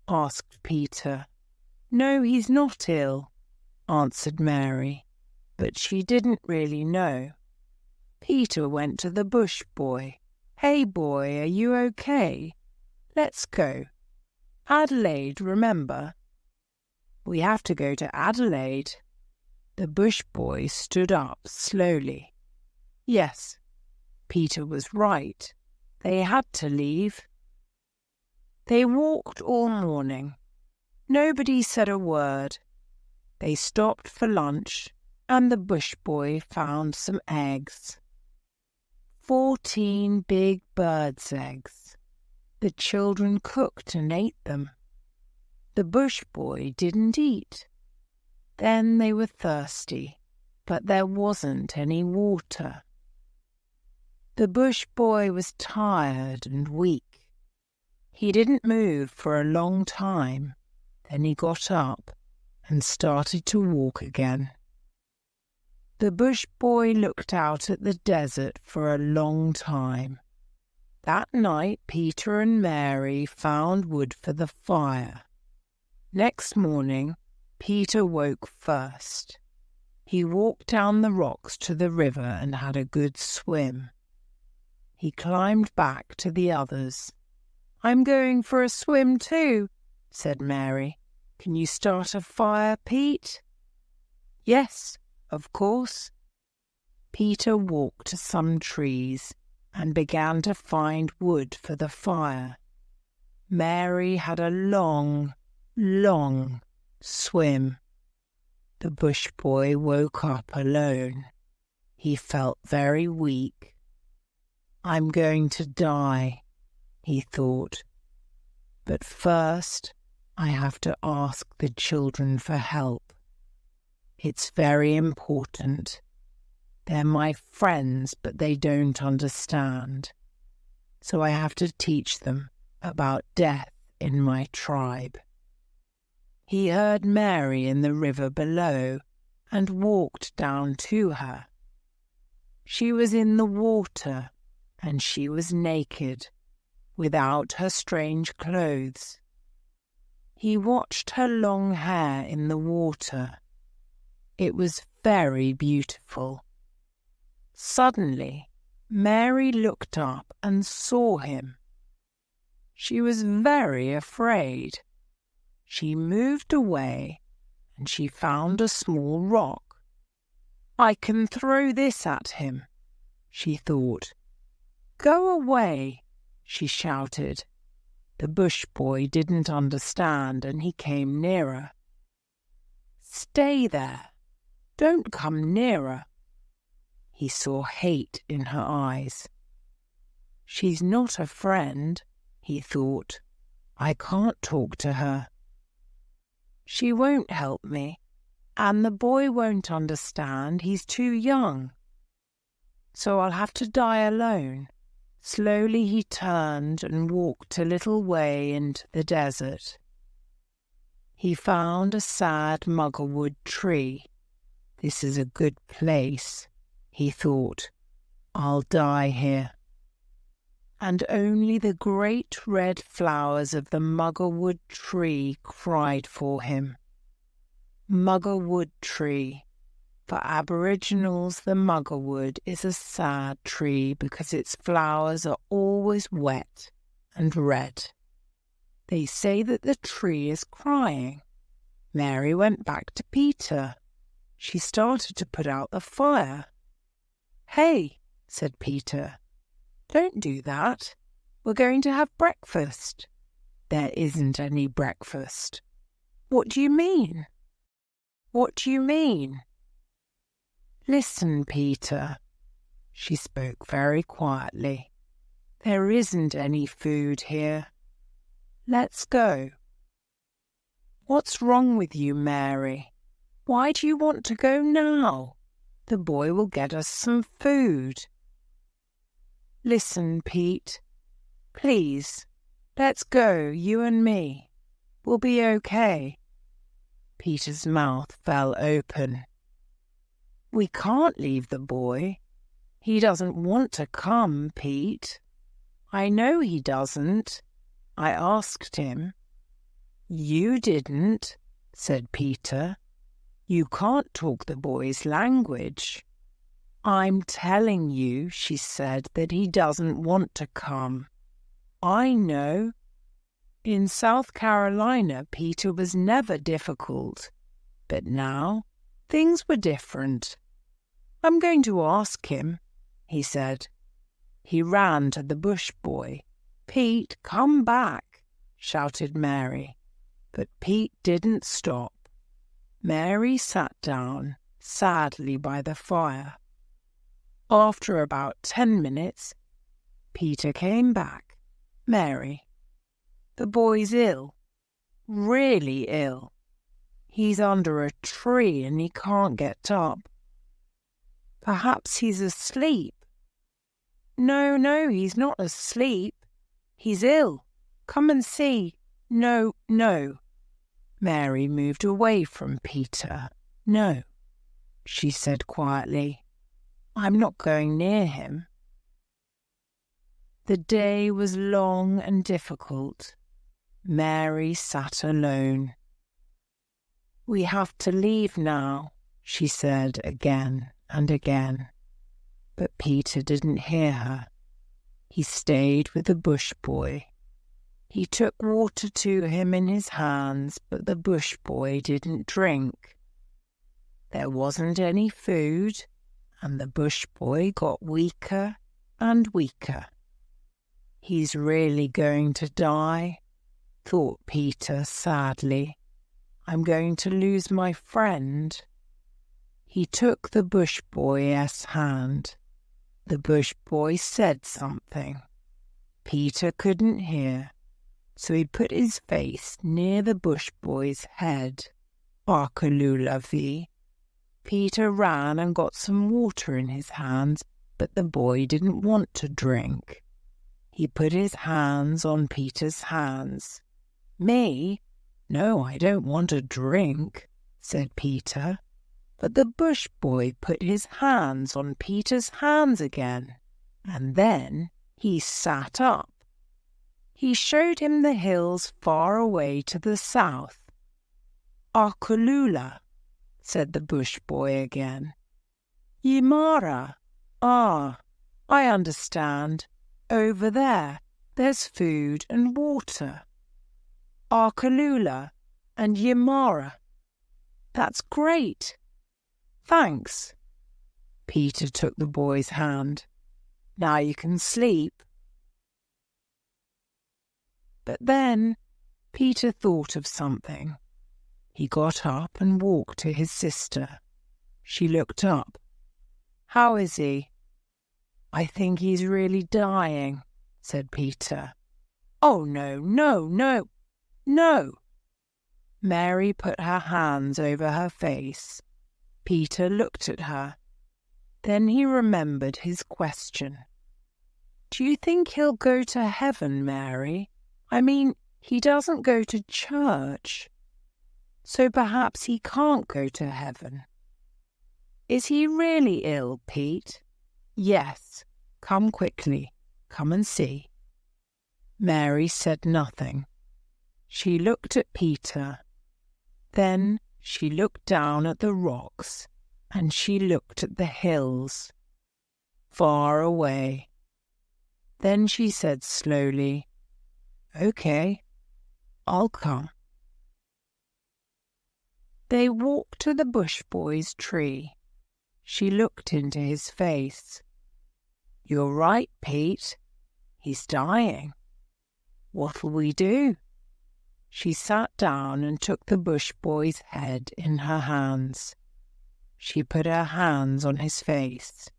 asked Peter. "No, he's not ill," answered Mary, but she didn't really know. Peter went to the bush boy. "Hey boy, are you okay? Let's go. Adelaide, remember? We have to go to Adelaide." The bush boy stood up slowly. Yes, Peter was right. They had to leave. They walked all morning. Nobody said a word. They stopped for lunch, and the bush boy found some eggs. 14 big birds' eggs. The children cooked and ate them. The bush boy didn't eat. Then they were thirsty, but there wasn't any water. The bush boy was tired and weak. He didn't move for a long time. Then he got up and started to walk again. The bush boy looked out at the desert for a long time. That night, Peter and Mary found wood for the fire. Next morning, Peter woke first. He walked down the rocks to the river and had a good swim. He climbed back to the others. "I'm going for a swim too," said Mary. "Can you start a fire, Pete?" "Yes, of course." Peter walked to some trees and began to find wood for the fire. Mary had a long, long swim. The bush boy woke up alone. He felt very weak. "I'm going to die," he thought. "But first, I have to ask the children for help. It's very important. They're my friends, but they don't understand. So I have to teach them about death in my tribe." He heard Mary in the river below and walked down to her. She was in the water and she was naked, without her strange clothes. He watched her long hair in the water. It was very beautiful. Suddenly, Mary looked up and saw him. She was very afraid. She moved away and she found a small rock. "I can throw this at him," she thought. "Go away," she shouted. The bush boy didn't understand and he came nearer. "Stay there. Don't come nearer." He saw hate in her eyes. "She's not a friend," he thought. "I can't talk to her. She won't help me, and the boy won't understand. He's too young. So I'll have to die alone." Slowly he turned and walked a little way into the desert. He found a sad muggerwood tree. "This is a good place," he thought. "I'll die here." And only the great red flowers of the muggerwood tree cried for him. Muggerwood tree. For Aboriginals, the muggerwood is a sad tree because its flowers are always wet and red. They say that the tree is crying. Mary went back to Peter. She started to put out the fire. "Hey," said Peter, "don't do that. We're going to have breakfast." "There isn't any breakfast." "What do you mean?" "What do you mean?" "Listen, Peter." She spoke very quietly. "There isn't any food here. Let's go." "What's wrong with you, Mary? Why do you want to go now? The boy will get us some food." "Listen, Pete. Please, let's go, you and me. We'll be okay." Peter's mouth fell open. "We can't leave the boy. He doesn't want to come, Pete." "I know he doesn't. I asked him." "You didn't," said Peter. "You can't talk the boy's language." "I'm telling you," she said, "that he doesn't want to come. I know. In South Carolina, Peter was never difficult. But now, things were different. I'm going to ask him," he said. He ran to the bush boy. "Pete, come back," shouted Mary. But Pete didn't stop. Mary sat down sadly by the fire. After about 10 minutes, Peter came back. "Mary, the boy's ill, really ill." He's under a tree and he can't get up. Perhaps he's asleep. No, he's not asleep. He's ill. Come and see. No. Mary moved away from Peter. No, she said quietly. I'm not going near him. The day was long and difficult. Mary sat alone. We have to leave now, she said again and again. But Peter didn't hear her. He stayed with the bush boy. He took water to him in his hands, but the bush boy didn't drink. There wasn't any food, and the bush boy got weaker and weaker. He's really going to die, thought Peter sadly. I'm going to lose my friend. He took the bush boy's hand. The bush boy said something. Peter couldn't hear, so he put his face near the bush boy's head. Arkalulavi. Peter ran and got some water in his hands, but the boy didn't want to drink. He put his hands on Peter's hands. Me? No, I don't want a drink, said Peter. But the bush boy put his hands on Peter's hands again, and then he sat up. He showed him the hills far away to the south. Arkalula, said the bush boy again. Yimara. Ah, I understand. Over there, there's food and water. Arkalula and Yimara. That's great. Thanks. Peter took the boy's hand. Now you can sleep. But then Peter thought of something. He got up and walked to his sister. She looked up. How is he? I think he's really dying, said Peter. Oh, no. Mary put her hands over her face. Peter looked at her. Then he remembered his question. Do you think he'll go to heaven, Mary? I mean, he doesn't go to church. So perhaps he can't go to heaven. Is he really ill, Pete? Yes. Come quickly. Come and see. Mary said nothing. She looked at Peter. Then she looked down at the rocks, and she looked at the hills, far away. Then she said slowly, Okay, I'll come. They walked to the bush boy's tree. She looked into his face. You're right, Pete. He's dying. What'll we do? She sat down and took the bush boy's head in her hands. She put her hands on his face.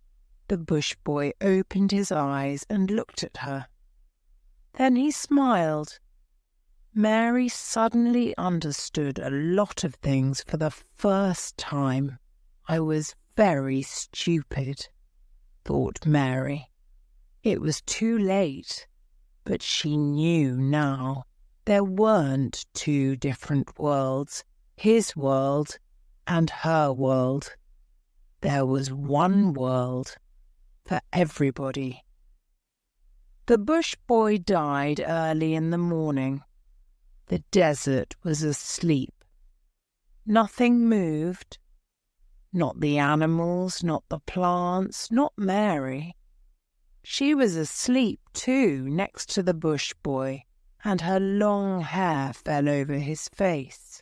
The bush boy opened his eyes and looked at her. Then he smiled. Mary suddenly understood a lot of things for the first time. I was very stupid, thought Mary. It was too late, but she knew now. There weren't two different worlds, his world and her world. There was one world for everybody. The bush boy died early in the morning. The desert was asleep. Nothing moved. Not the animals, not the plants, not Mary. She was asleep too, next to the bush boy, and her long hair fell over his face.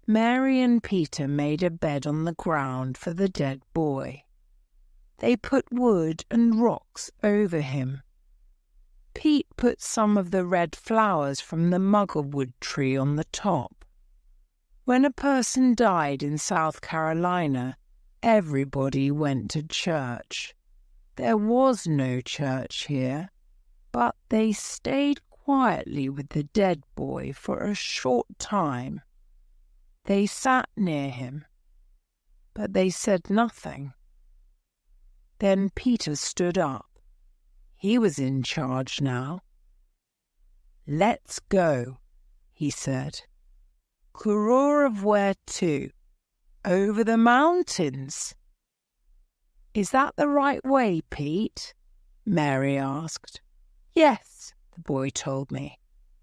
Mary and Peter made a bed on the ground for the dead boy. They put wood and rocks over him. Pete put some of the red flowers from the muggerwood tree on the top. When a person died in South Carolina, everybody went to church. There was no church here, but they stayed quietly with the dead boy for a short time. They sat near him, but they said nothing. Then Peter stood up. He was in charge now. "Let's go," he said. "Kurora, where to? Over the mountains." "Is that the right way, Pete?" Mary asked. "Yes," the boy told me.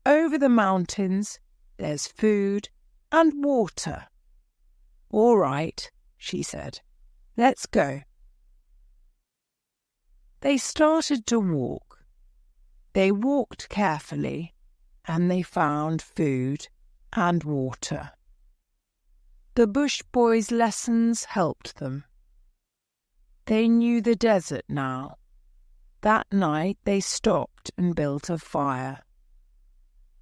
"Over the mountains, there's food and water." "All right," she said. "Let's go." They started to walk. They walked carefully, and they found food and water. The bush boys' lessons helped them. They knew the desert now. That night they stopped and built a fire.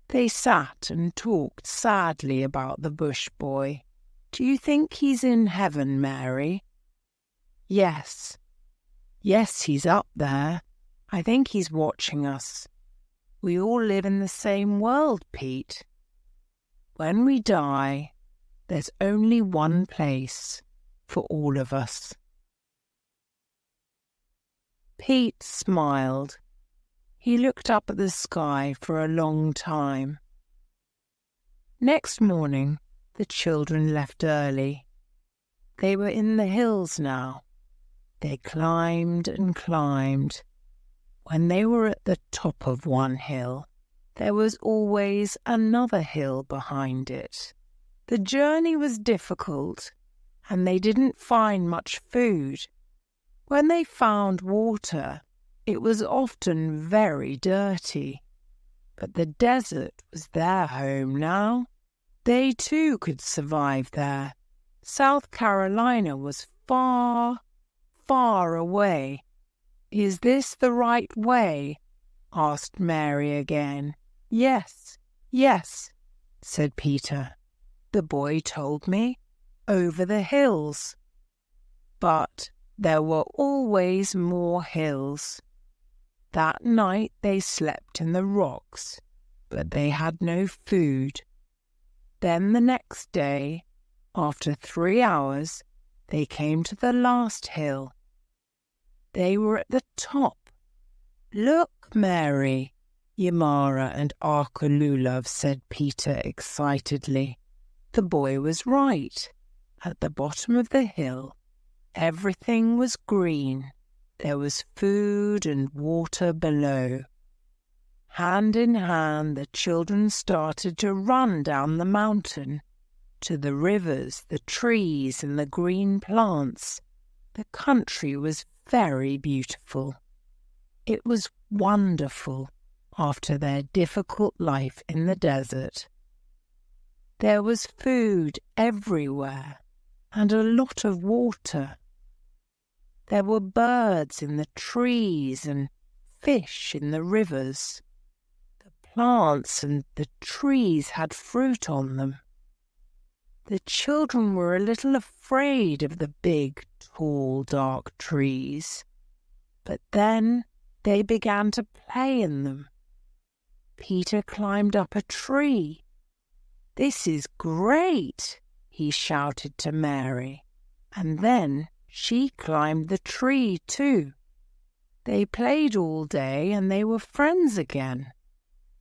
They sat and talked sadly about the bush boy. "Do you think he's in heaven, Mary?" "Yes. Yes, he's up there. I think he's watching us. We all live in the same world, Pete. When we die, there's only one place for all of us." Pete smiled. He looked up at the sky for a long time. Next morning, the children left early. They were in the hills now. They climbed and climbed. When they were at the top of one hill, there was always another hill behind it. The journey was difficult, and they didn't find much food. When they found water, it was often very dirty. But the desert was their home now. They too could survive there. South Carolina was far, far away. "Is this the right way?" asked Mary again. "Yes, yes," said Peter. "The boy told me, over the hills." But there were always more hills. That night they slept in the rocks, but they had no food. Then the next day, after 3 hours, they came to the last hill. They were at the top. "Look, Mary," Yamara and Arkalulav said Peter excitedly. The boy was right. At the bottom of the hill, everything was green. There was food and water below. Hand in hand, the children started to run down the mountain, to the rivers, the trees, and the green plants. The country was very beautiful. It was wonderful after their difficult life in the desert. There was food everywhere and a lot of water. There were birds in the trees and fish in the rivers. The plants and the trees had fruit on them. The children were a little afraid of the big, tall, dark trees, but then they began to play in them. Peter climbed up a tree. "This is great," he shouted to Mary, and then she climbed the tree too. They played all day and they were friends again.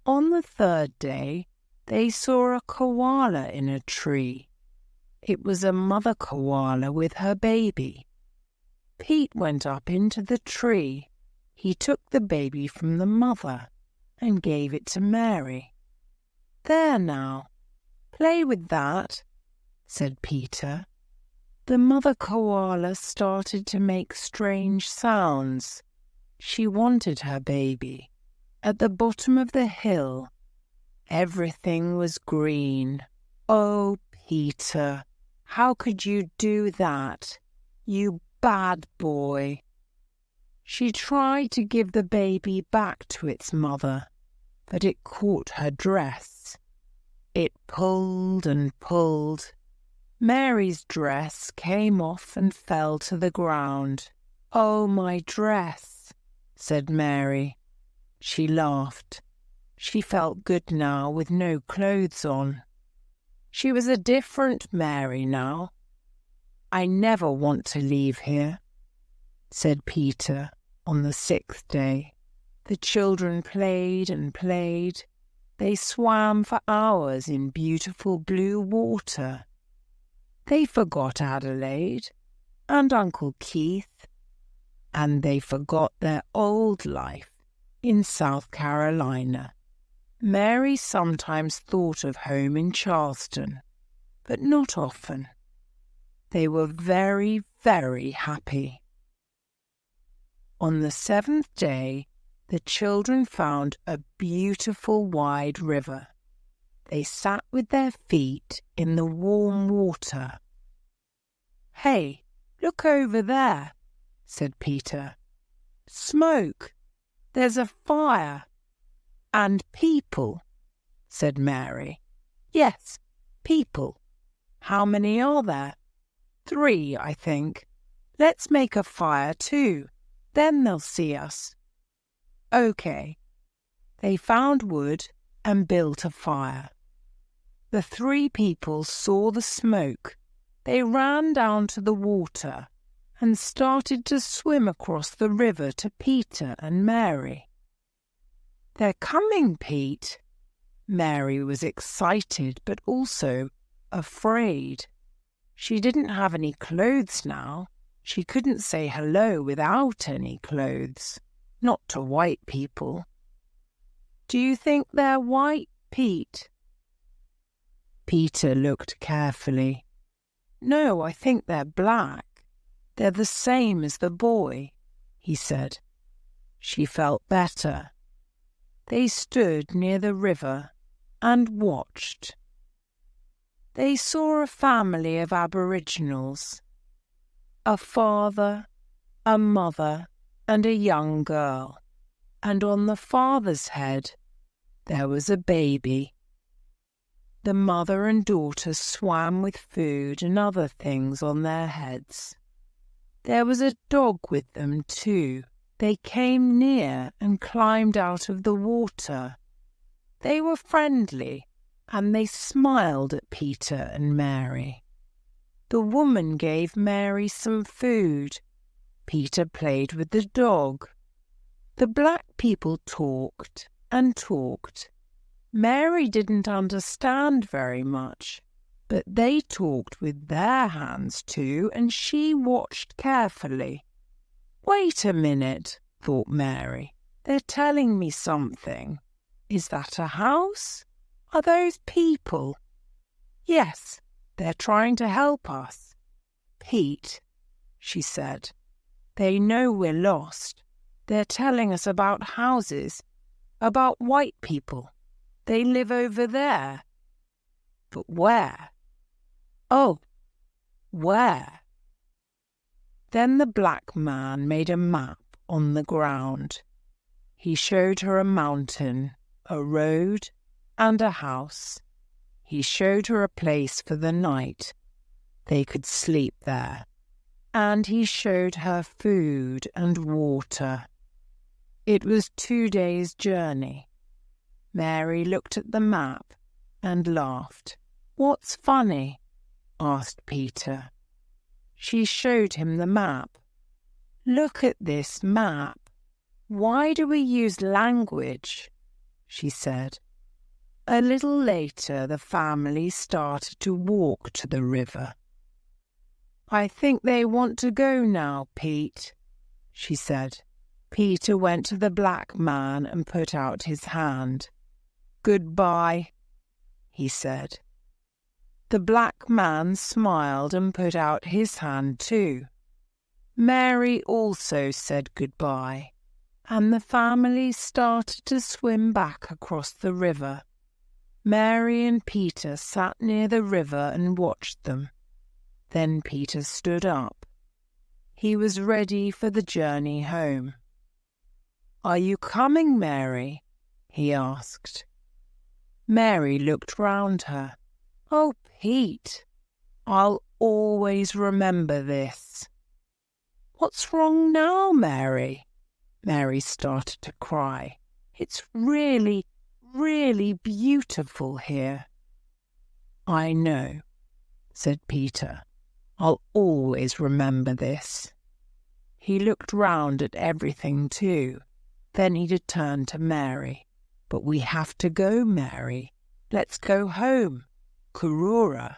On the third day, they saw a koala in a tree. It was a mother koala with her baby. Pete went up into the tree. He took the baby from the mother and gave it to Mary. "There now, play with that," said Peter. The mother koala started to make strange sounds. She wanted her baby. At the bottom of the hill, everything was green. "Oh, Peter, how could you do that? You bad boy." She tried to give the baby back to its mother, but it caught her dress. It pulled and pulled. Mary's dress came off and fell to the ground. "Oh, my dress," said Mary. She laughed. She felt good now with no clothes on. She was a different Mary now. "I never want to leave here," said Peter on the 6th day. The children played and played. They swam for hours in beautiful blue water. They forgot Adelaide and Uncle Keith, and they forgot their old life in South Carolina. Mary sometimes thought of home in Charleston, but not often. They were very, very happy. On the 7th day, the children found a beautiful wide river. They sat with their feet in the warm water. "Hey, look over there," said Peter. "Smoke! There's a fire." "And people," said Mary. "Yes, people. How many are there?" "3, I think. Let's make a fire too. Then they'll see us." "Okay." They found wood and built a fire. The 3 people saw the smoke. They ran down to the water and started to swim across the river to Peter and Mary. "They're coming, Pete." Mary was excited but also afraid. She didn't have any clothes now. She couldn't say hello without any clothes, not to white people. "Do you think they're white, Pete?" Peter looked carefully. "No, I think they're black. They're the same as the boy," he said. She felt better. They stood near the river and watched. They saw a family of Aboriginals, a father, a mother, and a young girl, and on the father's head there was a baby. The mother and daughter swam with food and other things on their heads. There was a dog with them too. They came near and climbed out of the water. They were friendly, and they smiled at Peter and Mary. The woman gave Mary some food. Peter played with the dog. The black people talked and talked. Mary didn't understand very much, but they talked with their hands too, and she watched carefully. "Wait a minute," thought Mary. "They're telling me something. Is that a house? Are those people? Yes, they're trying to help us." "Pete," she said, "they know we're lost. They're telling us about houses, about white people. They live over there." "But where?" "Oh, where?" Then the black man made a map on the ground. He showed her a mountain, a road, and a house. He showed her a place for the night. They could sleep there. And he showed her food and water. It was 2 days' journey. Mary looked at the map and laughed. "What's funny?" asked Peter. She showed him the map. "Look at this map. Why do we use language?" she said. A little later, the family started to walk to the river. "I think they want to go now, Pete," she said. Peter went to the black man and put out his hand. "Goodbye," he said. The black man smiled and put out his hand too. Mary also said goodbye, and the family started to swim back across the river. Mary and Peter sat near the river and watched them. Then Peter stood up. He was ready for the journey home. "Are you coming, Mary?" he asked. Mary looked round her. "Oh, Pete, I'll always remember this." "What's wrong now, Mary?" Mary started to cry. "It's really, really beautiful here." "I know," said Peter. "I'll always remember this." He looked round at everything too. Then he turned to Mary. "But we have to go, Mary. Let's go home. Kurora."